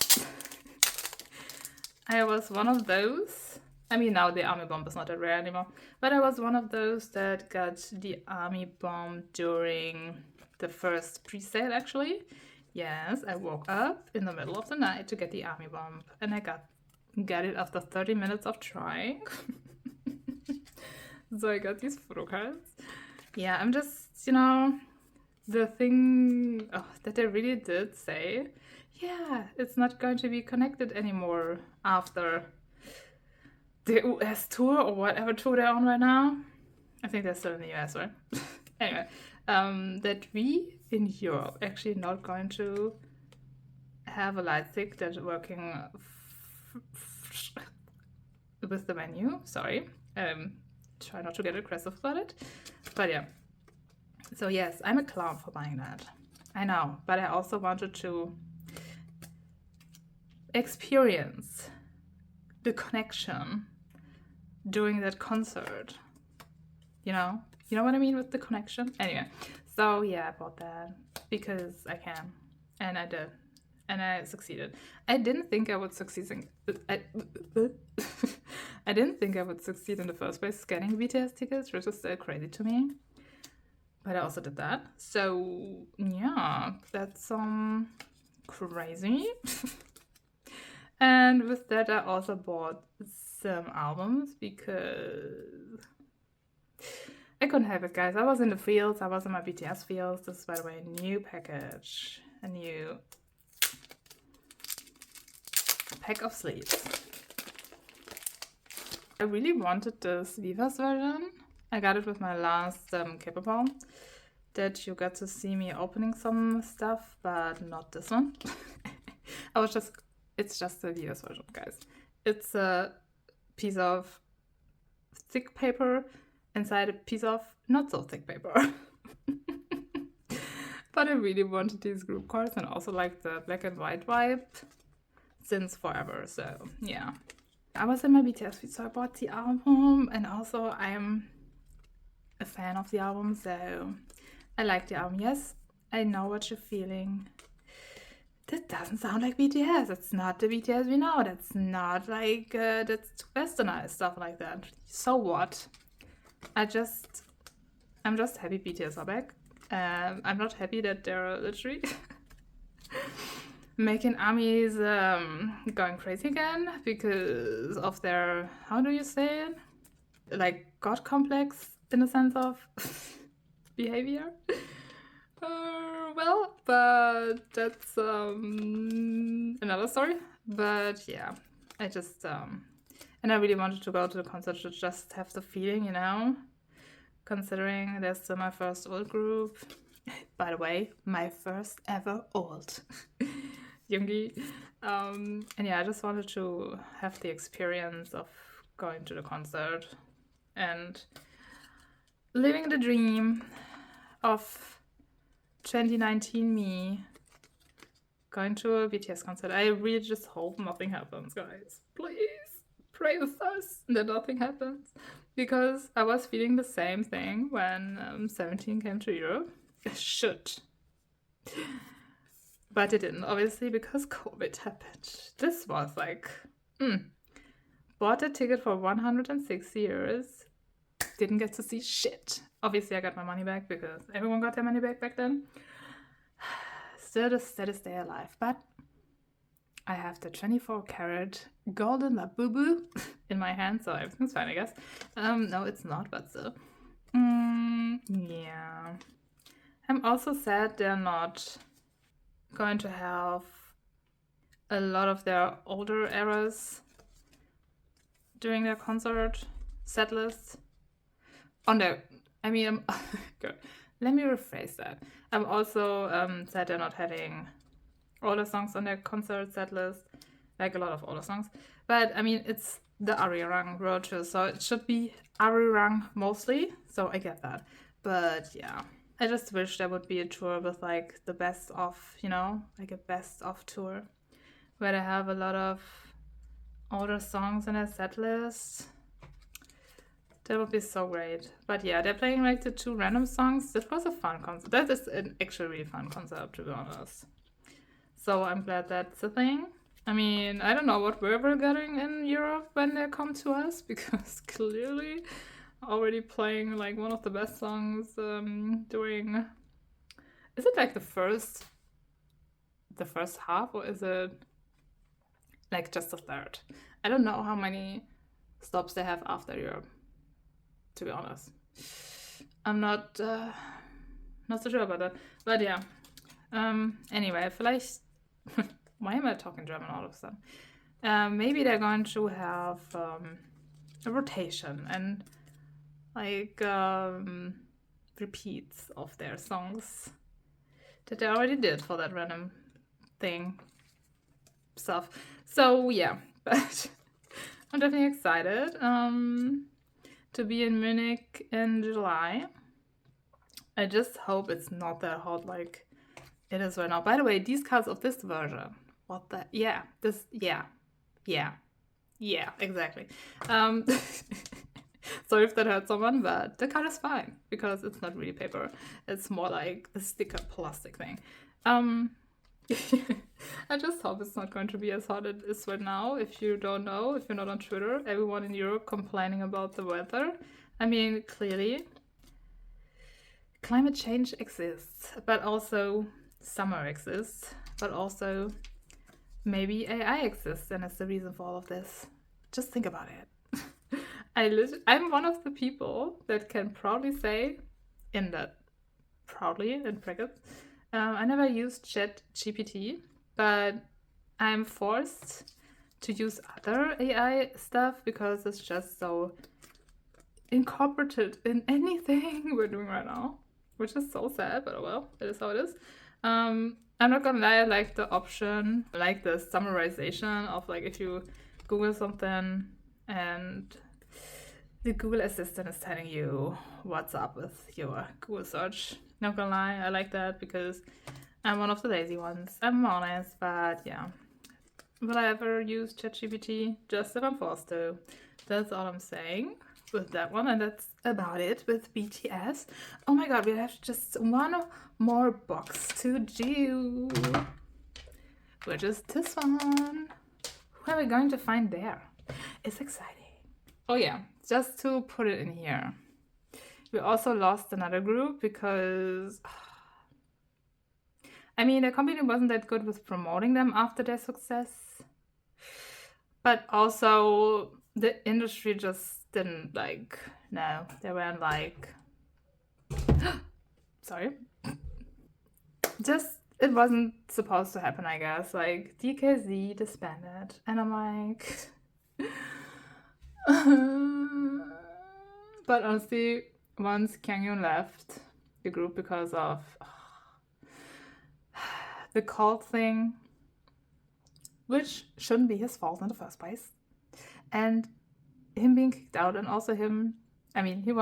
I was one of those. I mean, now the Army Bomb is not that rare anymore. But I was one of those that got the Army Bomb during the first pre-sale, actually. Yes, I woke up in the middle of the night to get the Army Bomb. And I got it after 30 minutes of trying. So I got these photo cards. Yeah, I'm just, the thing that they really did say, yeah, it's not going to be connected anymore after the US tour or whatever tour they're on right now. I think they're still in the US, right? Anyway, that we in Europe actually not going to have a light stick that's working with the menu. Sorry. Try not to get aggressive about it. But yeah. So yes, I'm a clown for buying that. I know, but I also wanted to experience the connection during that concert. You know what I mean with the connection? Anyway, so yeah, I bought that because I can. And I did. And I succeeded. I didn't think I would succeed I didn't think I would succeed in the first place scanning BTS tickets, which is still crazy to me. But I also did that. So yeah, that's crazy. And with that, I also bought some albums because I couldn't help it, guys. I was in the fields. I was in my BTS fields. This is, by the way, a new package. A new pack of sleeves. I really wanted this Vivas version. I got it with my last K-Pop album that you got to see me opening some stuff, but not this one. It's just the Vivas version, guys. It's a piece of thick paper inside a piece of not so thick paper. But I really wanted these group cards and also like the black and white vibe since forever. So yeah, I was in my BTS feed, so I bought the album, and also I'm a fan of the album, so I like the album. Yes, I know what you're feeling. That doesn't sound like BTS. It's not the BTS we know. That's not like that's too westernized, stuff like that. So what? I'm just happy BTS are back. I'm not happy that they're literally making armies going crazy again because of their, how do you say it? Like god complex in a sense of behavior. Well, but that's another story. But yeah, I just and I really wanted to go to the concert to just have the feeling, you know, considering they're still my first old group. By the way, my first ever old Yoongi. And yeah, I just wanted to have the experience of going to the concert and living the dream of 2019 me going to a BTS concert. I really just hope nothing happens, guys. Please pray with us that nothing happens, because I was feeling the same thing when 17 came to Europe. It should, but it didn't, obviously, because COVID happened. This was like, bought a ticket for 160 euros, didn't get to see shit. Obviously, I got my money back because everyone got their money back then. Still the saddest day alive, but I have the 24-karat golden Labubu in my hand, so everything's fine, I guess. No, it's not, but still. Yeah. I'm also sad they're not going to have a lot of their older eras during their concert set list on their, I mean, good. Let me rephrase that. I'm also sad they're not having older songs on their concert set list, like a lot of older songs. But I mean, it's the Arirang road tour, so it should be Arirang mostly, so I get that. But yeah, I just wish there would be a tour with like the best of, you know, like a best of tour where they have a lot of older songs in their set list. That would be so great. But yeah, they're playing like the 2 random songs. That was a fun concert. That is an actually really fun concert, to be honest. So I'm glad that's a thing. I mean, I don't know what we're getting in Europe when they come to us, because clearly already playing like one of the best songs during... Is it like the first half, or is it like just the third? I don't know how many stops they have after Europe, to be honest. I'm not so sure about that. But yeah. Anyway, vielleicht... Why am I talking German all of a sudden? Maybe they're going to have a rotation and like repeats of their songs that they already did for that random thing stuff. So yeah, but I'm definitely excited to be in Munich in July. I just hope it's not that hot like it is right now. By the way, these cards of this version, what the, yeah, this, yeah, exactly. Sorry if that hurt someone, but the card is fine because it's not really paper. It's more like a sticker plastic thing. I just hope it's not going to be as hot as it is right now. If you don't know, if you're not on Twitter, everyone in Europe complaining about the weather. I mean, clearly, climate change exists, but also summer exists, but also maybe AI exists and it's the reason for all of this. Just think about it. I'm one of the people that can proudly say, in that proudly in brackets, I never used ChatGPT, but I'm forced to use other AI stuff because it's just so incorporated in anything we're doing right now, which is so sad, but oh well, it is how it is. I'm not gonna lie, I like the option, like the summarization of like if you Google something and the Google Assistant is telling you what's up with your Google search. Not gonna lie, I like that because I'm one of the lazy ones. I'm honest, but yeah. Will I ever use ChatGPT? Just if I'm forced to. That's all I'm saying with that one, and that's about it with BTS. Oh my god, we have just one more box to do, which is this one. Who are we going to find there? It's exciting. Oh yeah, just to put it in here. We also lost another group because I mean, the company wasn't that good with promoting them after their success. But also, the industry just didn't like, no, they weren't like, sorry. Just, it wasn't supposed to happen, I guess. Like, DKZ disbanded. And I'm like, but honestly, once Kangyoon left the group because of the cult thing, which shouldn't be his fault in the first place, and him being kicked out, and also him, I mean, he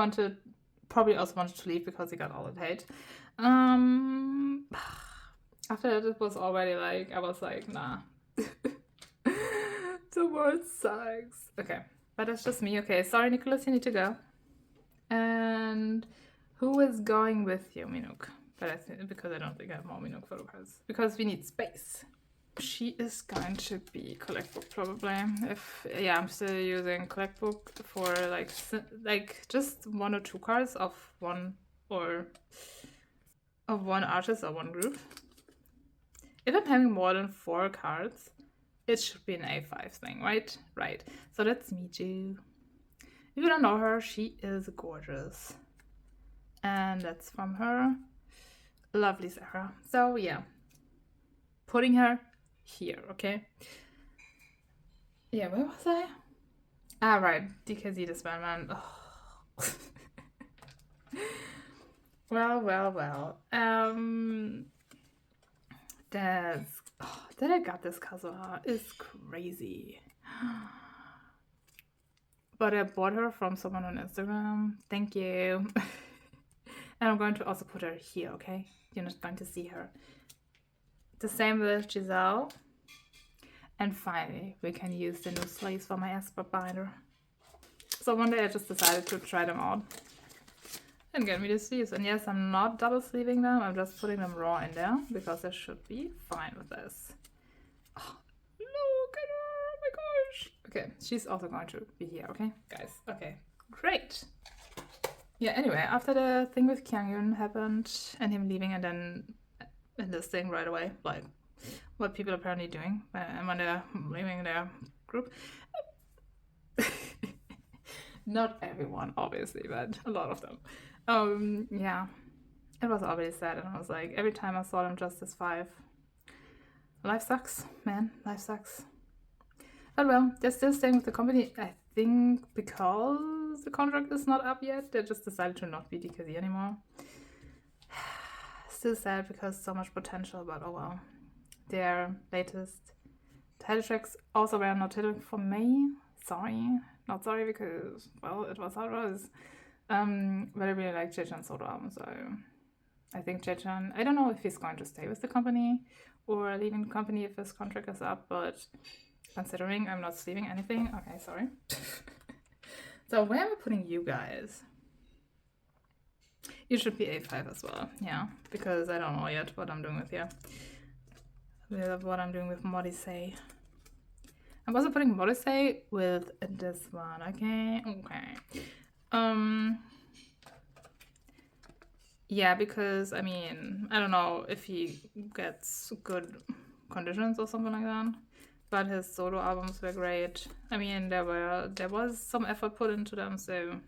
probably also wanted to leave because he got all the hate. After that, it was already like, I was like, nah. The world sucks. Okay, but that's just me. Okay, sorry, Nicholas, you need to go. And who is going with you, Minuk? But because I don't think I have more Minuk photocards. Because we need space. She is going to be Collectbook probably. Yeah, I'm still using Collectbook for like just 1 or 2 cards of one artist or one group. If I'm having more than 4 cards, it should be an A5 thing, right? Right. So that's Miju. If you don't know her, she is gorgeous. And that's from her. Lovely Sarah. So yeah, putting her here, okay? Yeah, where was I? Ah, right, DKZ disbandment. Oh. Well. That I got this Kazuha is crazy. But I bought her from someone on Instagram. Thank you. And I'm going to also put her here, okay? You're not going to see her. The same with Giselle. And finally, we can use the new sleeves for my expert binder. So one day I just decided to try them out and get me the sleeves. And yes, I'm not double sleeving them. I'm just putting them raw in there because I should be fine with this. Oh, look at her. Oh my gosh. Okay, she's also going to be here, okay? Guys, okay, great. Yeah, anyway, after the thing with Kyunghyun happened and him leaving and then enlisting right away, like what people are apparently doing when they're leaving their group. Not everyone, obviously, but a lot of them. Yeah, it was already sad, and I was like, every time I saw them just as 5. Life sucks, man. Life sucks. But well, they're still staying with the company, I think, because the contract is not up yet. They just decided to not be DKZ anymore. Still sad because so much potential, but oh well. Their latest title tracks also were not hitting for me. Sorry. Not sorry because, well, it was how it was. But I really like Jaechan's solo album, so I think Jaechan, I don't know if he's going to stay with the company or leaving the company if his contract is up, but considering I'm not sleeving anything, okay, sorry. So where am I putting you guys? You should be A5 as well, yeah, because I don't know yet what I'm doing with you. What I'm doing with Modisei. I'm also putting Modisei with this one, okay? Yeah, because, I mean, I don't know if he gets good conditions or something like that, but his solo albums were great. I mean, there was some effort put into them, so,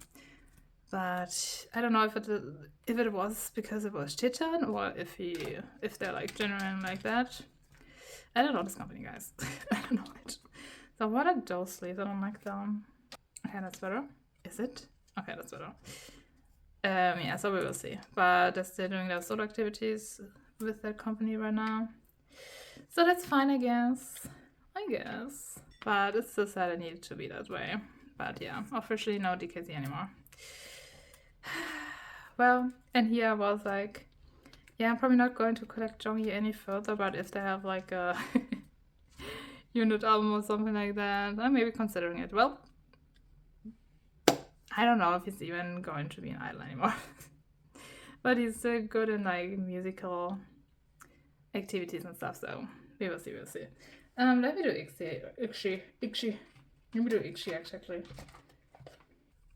but I don't know if it was because it was Chichan or if they're like genuine like that. I don't know this company, guys. I don't know it. So what are those sleeves? I don't like them. Okay, that's better. Is it? Okay, that's better. Yeah, so we will see. But they're still doing their solo activities with their company right now. So that's fine, I guess. But it's still sad it needed to be that way. But yeah, officially no DKZ anymore. Well, and here I was like, yeah, I'm probably not going to collect Jongi any further, but if they have like a unit album or something like that, I'm maybe considering it. Well, I don't know if he's even going to be an idol anymore. But he's still good in like musical activities and stuff, so we will see, we'll see. Let me do Ikshi. Let me do Ikshi actually.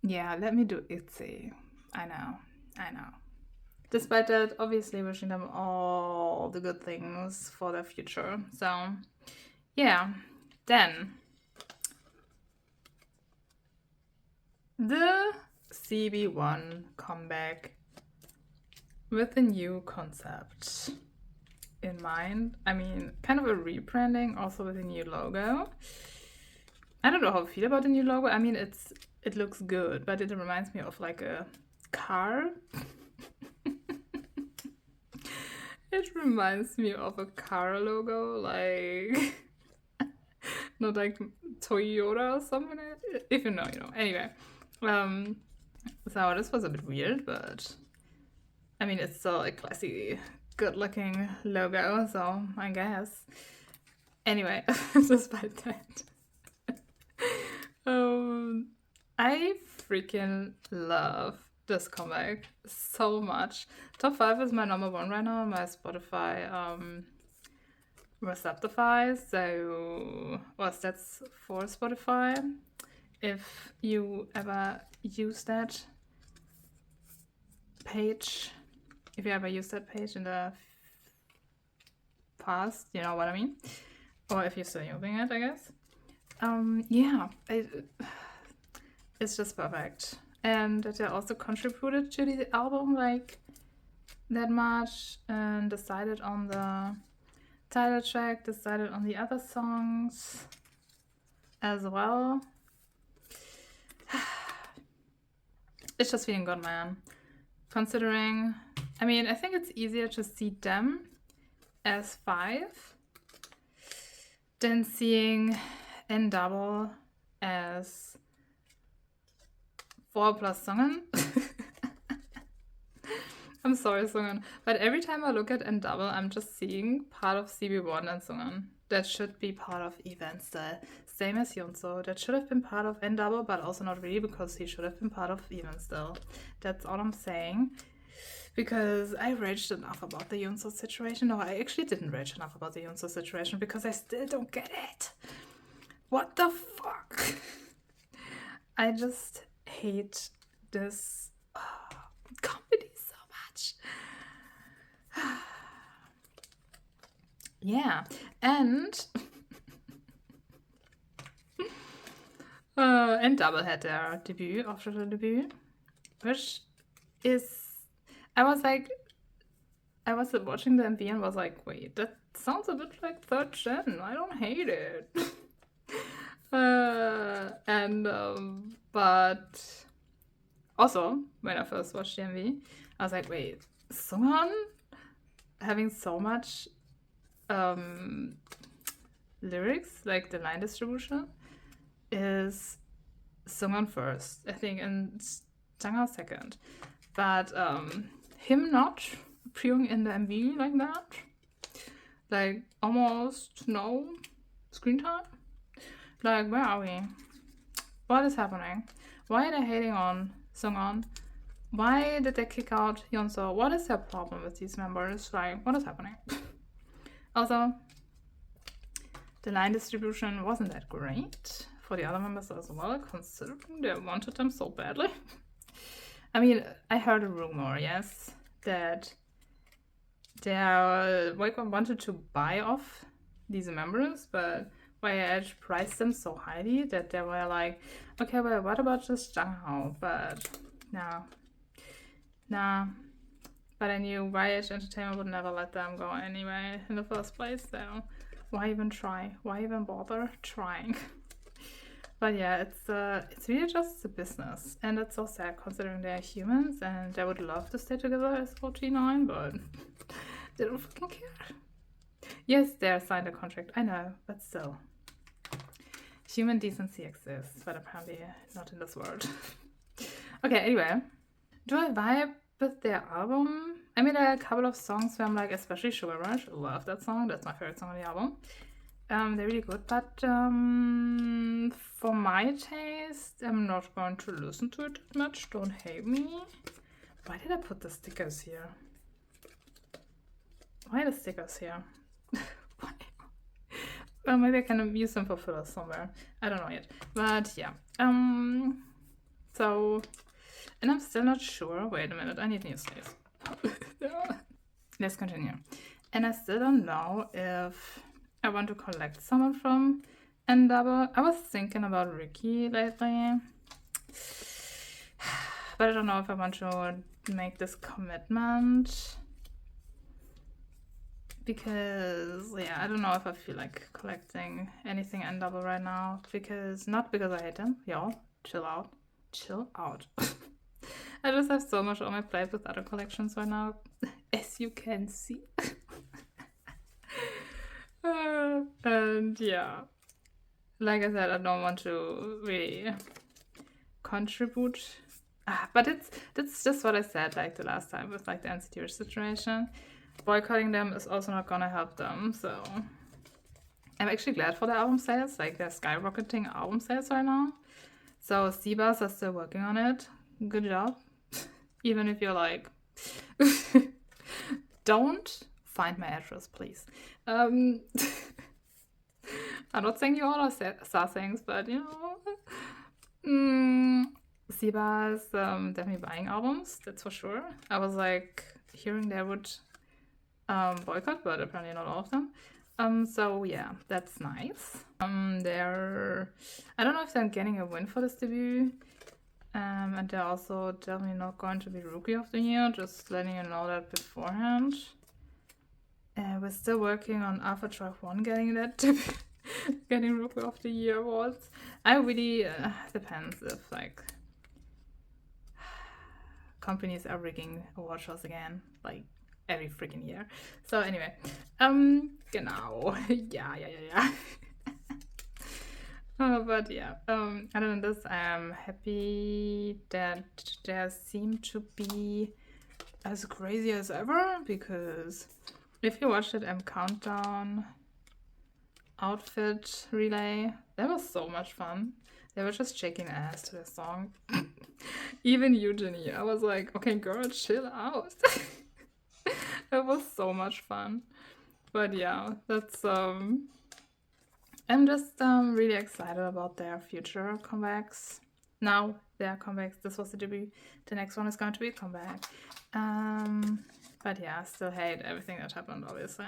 Yeah, let me do Ikshi. I know. Despite that, obviously wishing them all the good things for their future. So, yeah. Then, the CB1 comeback with a new concept in mind. I mean, kind of a rebranding, also with a new logo. I don't know how I feel about the new logo. I mean, it looks good, but it reminds me of like a car. It reminds me of a car logo, like not like Toyota or something. If you know, you know. Anyway, so this was a bit weird, but I mean, it's still a classy, good-looking logo, so I guess. Anyway, despite that, I freaking love this comeback so much. Top 5 is my number 1 right now on my Spotify Receptify. So, well, that's for Spotify. If you ever use that page, in the past, you know what I mean? Or if you're still using it, I guess. Yeah, it's just perfect. And that they also contributed to the album like that much and decided on the title track, decided on the other songs as well. It's just feeling good, man. Considering, I mean, I think it's easier to see them as 5 than seeing N double as 4 plus Sungen. I'm sorry, Sungen. But every time I look at N double, I'm just seeing part of CB1 and Sungen. That should be part of Event Style. Same as Yunso. That should have been part of N double, but also not really because he should have been part of Event Style. That's all I'm saying. Because I raged enough about the Yunso situation. No, I actually didn't rage enough about the Yunso situation because I still don't get it. What the fuck? I just hate this company so much. Yeah, and Double had their debut, official debut, which is, I was watching the MV and was like, wait, that sounds a bit like 3rd gen. I don't hate it. But also, when I first watched the MV, I was like, wait, Sunghan having so much lyrics, like the line distribution, is Sunghan first, I think, and Changhao second. But him not appearing in the MV like that, like almost no screen time. Like, where are we? What is happening? Why are they hating on Sunghan? Why did they kick out Yonso? What is their problem with these members? Like, what is happening? Also, the line distribution wasn't that great for the other members as well, considering they wanted them so badly. I mean, I heard a rumor, yes, that Boycott wanted to buy off these members, but YH priced them so highly that they were like, okay, well, what about just Changhao? But nah. But I knew YH Entertainment would never let them go anyway in the first place, so why even try? Why even bother trying? But yeah, it's really just a business, and it's so sad considering they're humans and they would love to stay together as 49, but they don't fucking care. Yes, they signed a contract, I know, but still. Human decency exists, but apparently not in this world. Okay, anyway. Do I vibe with their album? I mean, there are a couple of songs where I'm like, especially Sugar Rush. Love that song. That's my favorite song on the album. They're really good, but for my taste, I'm not going to listen to it that much. Don't hate me. Why did I put the stickers here? Why are the stickers here? Why? Well, maybe I can use them for fillers somewhere. I don't know yet. But yeah. So, and I'm still not sure. Wait a minute, I need new space. Let's continue. And I still don't know if I want to collect someone from N-Double. I was thinking about Ricky lately. But I don't know if I want to make this commitment. Because, yeah, I don't know if I feel like collecting anything N-Double right now. Not because I hate them. Y'all, chill out. Chill out. I just have so much on my plate with other collections right now. As you can see. And yeah. Like I said, I don't want to really contribute. But that's just what I said like the last time with like the NCT situation. Boycotting them is also not gonna help them, so I'm actually glad for the album sales. Like they're skyrocketing album sales right now. So Seabass are still working on it. Good job. Even if you're like don't find my address, please. I'm not saying you all are star things, but you know, Seabass definitely buying albums, that's for sure. I was like hearing they would boycott, but apparently not all of them. So yeah, that's nice. I don't know if they're getting a win for this debut. And they're also definitely not going to be Rookie of the Year, just letting you know that beforehand. We're still working on Alpha Drive 1 getting Rookie of the Year awards. I really, depends if like companies are rigging award shows again, like every freaking year. So anyway, genau. Yeah. But yeah, other than this, I'm happy that there seem to be as crazy as ever, because if you watched it, Countdown outfit relay, that was so much fun. They were just shaking ass to the song. Even Eugenie, I was like, okay, girl, chill out. It was so much fun. But yeah, that's I'm just really excited about their future comebacks. Now their comebacks. This was the debut. The next one is going to be a comeback. But yeah, I still hate everything that happened, obviously.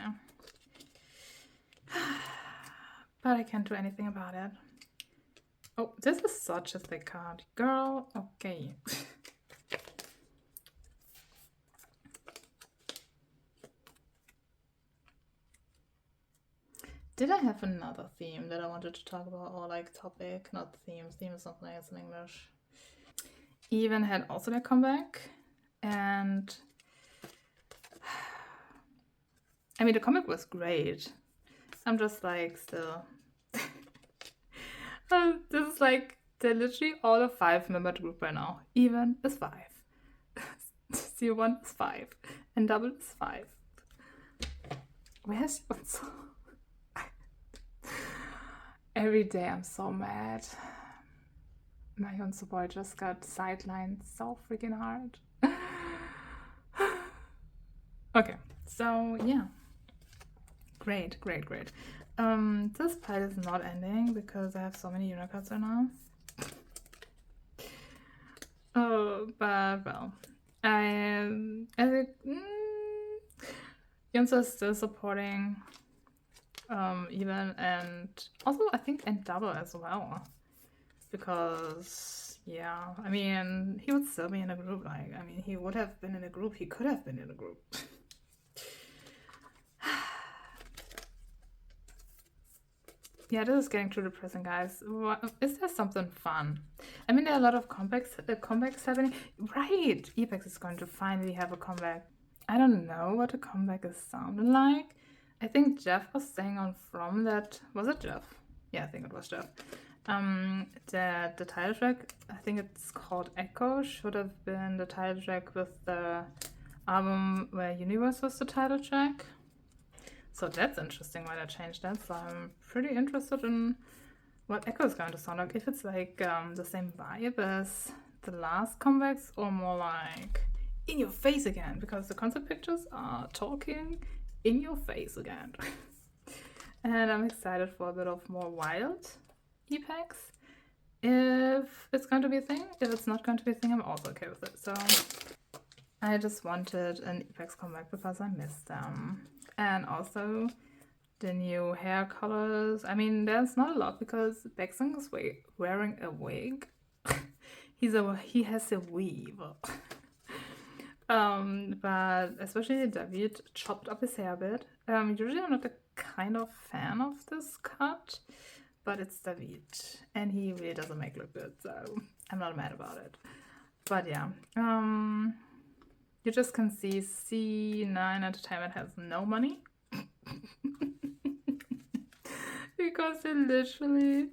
But I can't do anything about it. Oh, this is such a thick card. Girl, okay. Did I have another theme that I wanted to talk about, or like topic? Not theme. Theme is something else in English. Even had also their comeback, and I mean the comeback was great. I'm just like still. This is like they're literally all a 5-member group right now. Even is 5. C1 is 5, and double is 5. Where's your song? Every day I'm so mad. My Hyunsu boy just got sidelined so freaking hard. Okay, so yeah. Great. This fight is not ending because I have so many unicorns right now. But well, Hyunsu is still supporting even, and also I think N-Double as well, because yeah, I mean he would still be in a group. Like, I mean, he would have been in a group. He could have been in a group. Yeah, this is getting too depressing, guys. Is there something fun? I mean, there are a lot of comebacks happening. Right, Apex is going to finally have a comeback. I don't know what a comeback is sounding like. I think Jeff was saying on From that... Was it Jeff? Yeah, I think it was Jeff. The title track, I think it's called Echo, should have been the title track with the album where Universe was the title track. So that's interesting why they changed that. So I'm pretty interested in what Echo is going to sound like. If it's like the same vibe as the last comebacks or more like in your face again, because the concept pictures are talking in your face again. And I'm excited for a bit of more wild EPEX. If it's going to be a thing, if it's not going to be a thing, I'm also okay with it. So I just wanted an EPEX comeback because I missed them. And also the new hair colors. I mean, there's not a lot because Baekhyun is wearing a wig. He has a weave. But especially David chopped up his hair a bit. Usually I'm not a kind of fan of this cut, but it's David and he really doesn't make look good, so I'm not mad about it. But yeah, you just can see C9 Entertainment has no money because they literally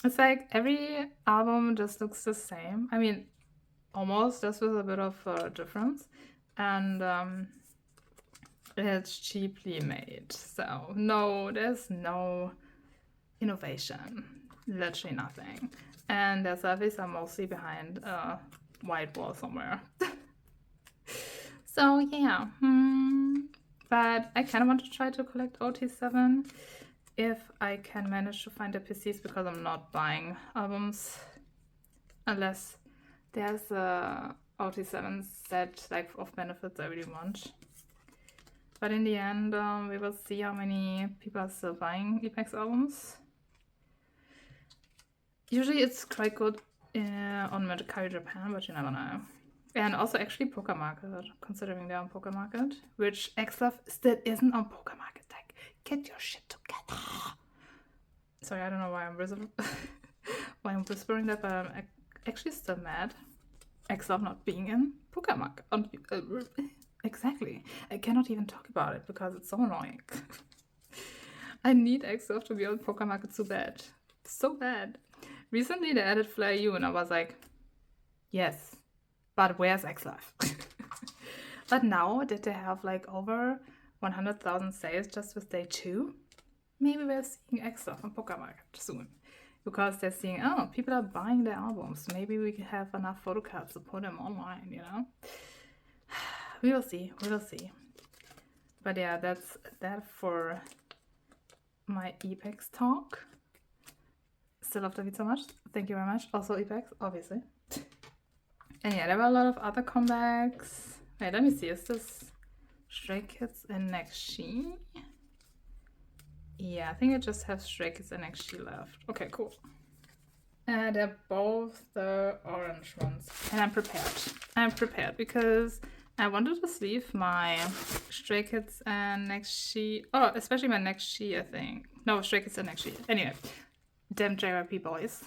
it's like every album just looks the same. I mean, almost, just with a bit of a difference, and it's cheaply made, so no, there's no innovation, literally nothing, and their selfies are mostly behind a white wall somewhere. So yeah, but I kind of want to try to collect OT7 if I can manage to find the PCs, because I'm not buying albums unless there's a OT7 set like of benefits I really want. But in the end, we will see how many people are still buying EPEX albums. Usually it's quite good on Mercari Japan, but you never know. And also actually Poker Market, considering they're on Poker Market, which XLove still isn't on Poker Market. Like, get your shit together. Sorry, I don't know why I'm whispering that, but I'm actually still mad. XLove not being in Poker Market. Exactly. I cannot even talk about it because it's so annoying. I need XLove to be on Poker Market so bad. So bad. Recently they added Flare You and I was like, yes, but where's XLove? But now that they have like over 100,000 sales just with day 2, maybe we're seeing XLove on Poker Market soon. Because they're seeing, oh, people are buying their albums. Maybe we can have enough photo cards to put them online, you know? We will see. We will see. But yeah, that's that for my EPEX talk. Still love David so much. Thank you very much. Also EPEX, obviously. And yeah, there were a lot of other comebacks. Wait, let me see. Is this Stray Kids and Next-G? Yeah, I think I just have Stray Kids and Next-G left. Okay, cool. They're both the orange ones. And I'm prepared. I'm prepared because I wanted to sleeve my Stray Kids and Next-G. Oh, especially my Next-G, I think. No, Stray Kids and Next-G. Anyway, damn JYP boys.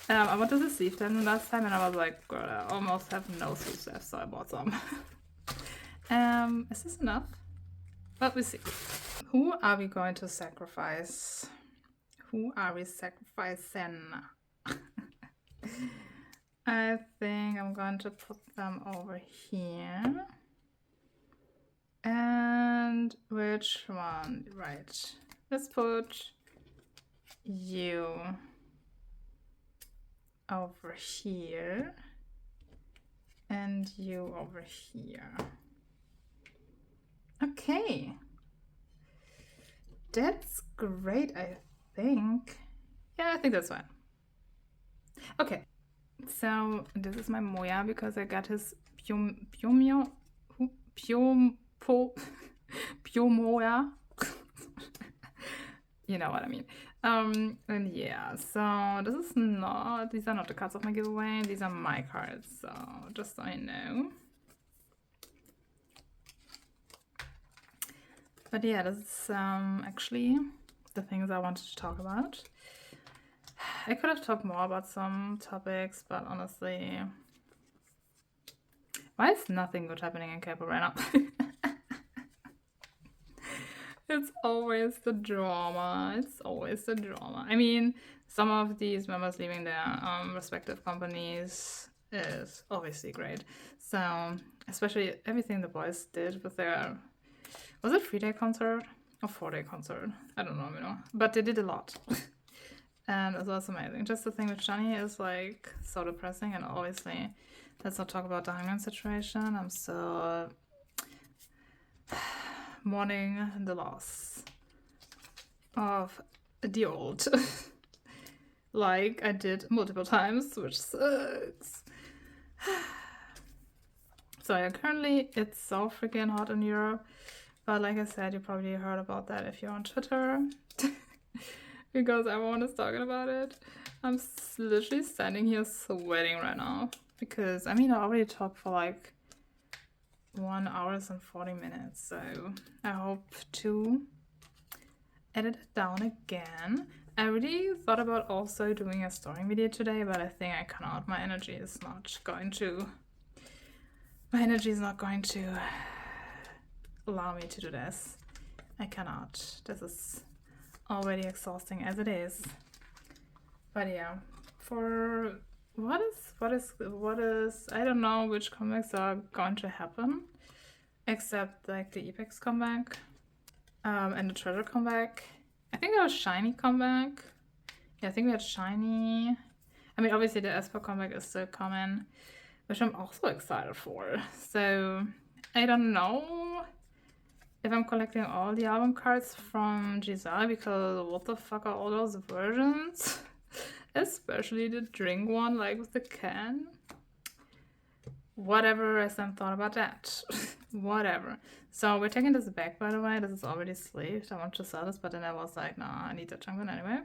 I wanted to sleeve them last time and I was like, girl, I almost have no sleeves left, so I bought some. Is this enough? But we'll see. Who are we going to sacrifice? Who are we sacrificing? I think I'm going to put them over here. And which one? Right. Let's put you over here. And you over here. Okay. That's great, I think. Yeah, I think that's fine. Okay. So this is my Moya because I got his Pyomoya. You know what I mean. And yeah, so these are not the cards of my giveaway, these are my cards, so just so I know. But yeah, this is actually the things I wanted to talk about. I could have talked more about some topics, but honestly, why is nothing good happening in K-pop right now? It's always the drama. It's always the drama. I mean, some of these members leaving their respective companies is obviously great. So, especially everything the Boyz did with their, was it 3-day concert or 4-day concert? I don't know, but they did a lot. And it was amazing. Just the thing with Johnny is like so depressing, and obviously, let's not talk about the Hangman situation. I'm so mourning the loss of the old, like I did multiple times, which sucks. So yeah, currently it's so freaking hot in Europe, but like I said, you probably heard about that if you're on Twitter, because everyone is talking about it. I'm literally standing here sweating right now, because I mean I already talked for like 1 hour and 40 minutes, so I hope to edit it down again. I really thought about also doing a story video today, but I think I cannot. My energy is not going to allow me to do this. I cannot. This is already exhausting as it is. But yeah, for what is I don't know which comics are going to happen, except like the Epics comeback, and the Treasure comeback. I think there was Shiny comeback. Yeah, I think we had Shiny. I mean, obviously the Esper comeback is still coming, which I'm also excited for. So I don't know if I'm collecting all the album cards from Giselle, because what the fuck are all those versions? Especially the drink one, like with the can. Whatever, I haven't thought about that. Whatever. So we're taking this back, by the way. This is already sleeved. I want to sell this, but then I was like, nah, I need the junk one anyway.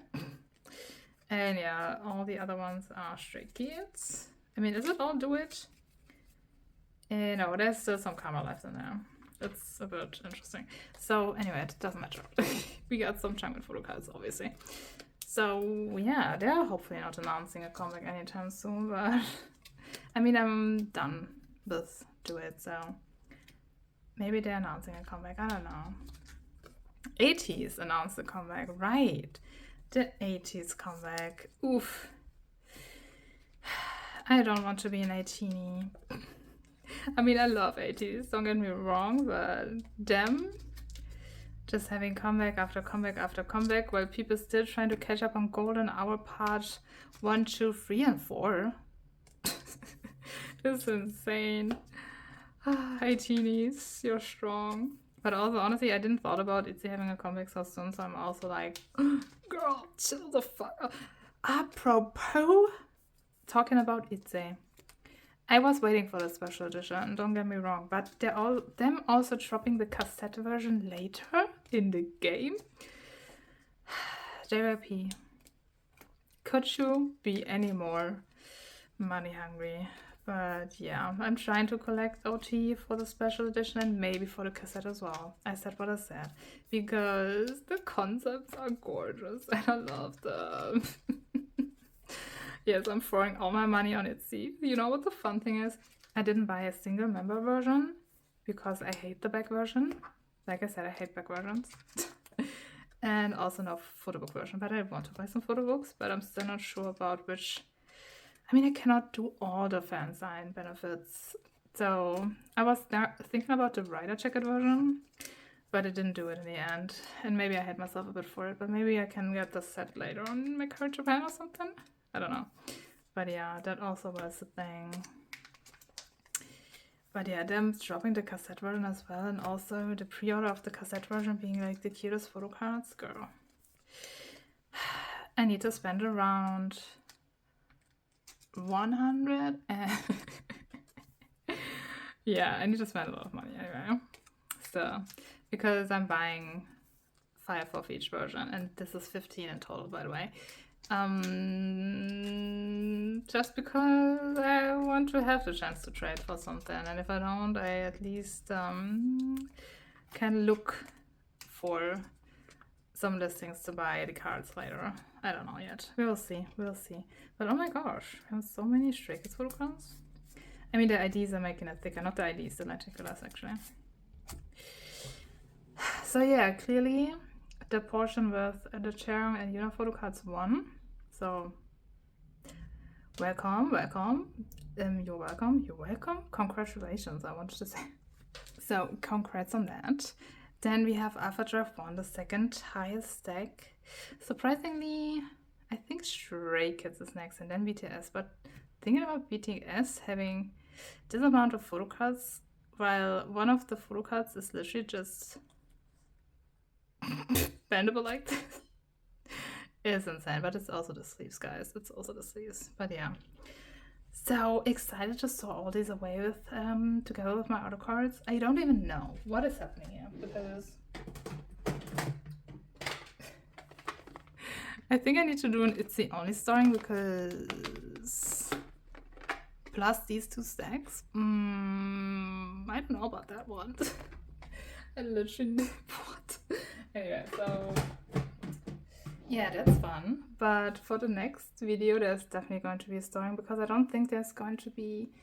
And yeah, all the other ones are Stray Kids. I mean, is it all Do It? No, there's still some karma left in there. It's a bit interesting. So anyway, it doesn't matter. We got some Changman photo cards, obviously. So yeah, they're hopefully not announcing a comeback anytime soon, but I mean, I'm done with Do It, so maybe they're announcing a comeback. I don't know. 80s announced a comeback, right? The 80s comeback. Oof. I don't want to be an 18-y. I mean, I love 80s, don't get me wrong, but them just having comeback after comeback after comeback while people still trying to catch up on Golden Hour part 1, 2, 3, and 4. This is insane. 18s, you're strong. But also, honestly, I didn't thought about Itzy having a comeback so soon, so I'm also like, girl, chill the fuck up. Apropos, talking about Itzy. I was waiting for the special edition, don't get me wrong, but them also dropping the cassette version later in the game. JYP, could you be any more money hungry? But yeah, I'm trying to collect OT for the special edition and maybe for the cassette as well. I said what I said, because the concepts are gorgeous and I love them. Yes, I'm throwing all my money on Itzy. You know what the fun thing is? I didn't buy a single member version because I hate the back version. Like I said, I hate back versions. And also no photo book version, but I want to buy some photo books, but I'm still not sure about which. I mean, I cannot do all the fan sign benefits. So I was thinking about the writer jacket version, but I didn't do it in the end. And maybe I hate myself a bit for it, but maybe I can get the set later on my card Japan or something. I don't know. But yeah, that also was the thing. But yeah, them dropping the cassette version as well, and also the pre-order of the cassette version being like the cutest photo cards, girl. I need to spend around 100 and yeah, I need to spend a lot of money anyway. So, because I'm buying 5 of each version, and this is 15 in total, by the way. Just because I want to have the chance to trade for something, and if I don't, I at least can look for some listings to buy the cards later. I don't know yet. We will see. We'll see. But oh my gosh, we have so many Stray Kids photo cards. I mean, the IDs are making it thicker, not the IDs, the lenticulars actually. So yeah, clearly the portion with the Chairung and Yuna Photocards won. So welcome, welcome. You're welcome, you're welcome. Congratulations, I wanted to say. So congrats on that. Then we have Alpha Draft 1, the second highest stack. Surprisingly, I think Stray Kids is next and then BTS. But thinking about BTS having this amount of photo cards, while one of the photo cards is literally just bendable like this, is insane. But it's also the sleeves, guys. It's also the sleeves. But yeah. So excited to store all these away with together with my other cards. I don't even know what is happening here because I think I need to do an It's the Only storing because plus these two stacks. I don't know about that one. I literally what? Anyway, so yeah, that's fun. But for the next video, there's definitely going to be a storing because I don't think there's going to be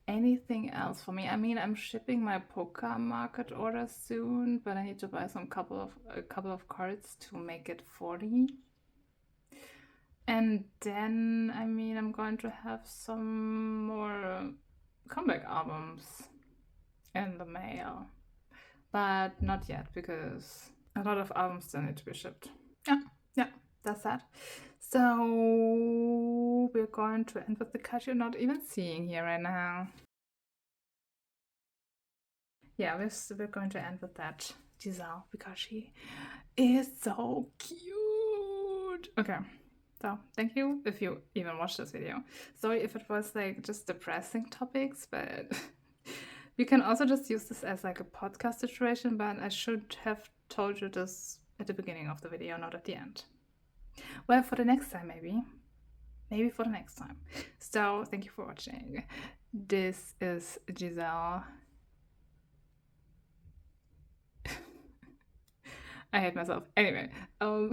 anything else for me. I mean, I'm shipping my Poker Market order soon, but I need to buy a couple of cards to make it 40. And then, I mean, I'm going to have some more comeback albums in the mail, but not yet because a lot of albums still need to be shipped. Yeah, that's that. So we're going to end with the card you're not even seeing here right now. Yeah, we're going to end with that Giselle because she is so cute. Okay, so thank you if you even watched this video. Sorry if it was like just depressing topics, but you can also just use this as like a podcast situation, but I should have told you this at the beginning of the video, not at the end. Well, for the next time, maybe for the next time. So thank you for watching. This is Giselle. I hate myself. Anyway, I'm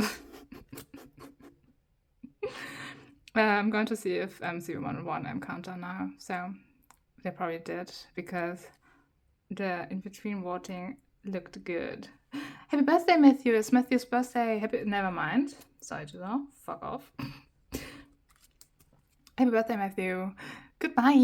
going to see if MC1 won M Countdown now. So they probably did because the in-between voting looked good. Happy birthday, Matthew. It's Matthew's birthday. Never mind. Sorry, Giselle. Fuck off. Happy birthday, Matthew. Goodbye.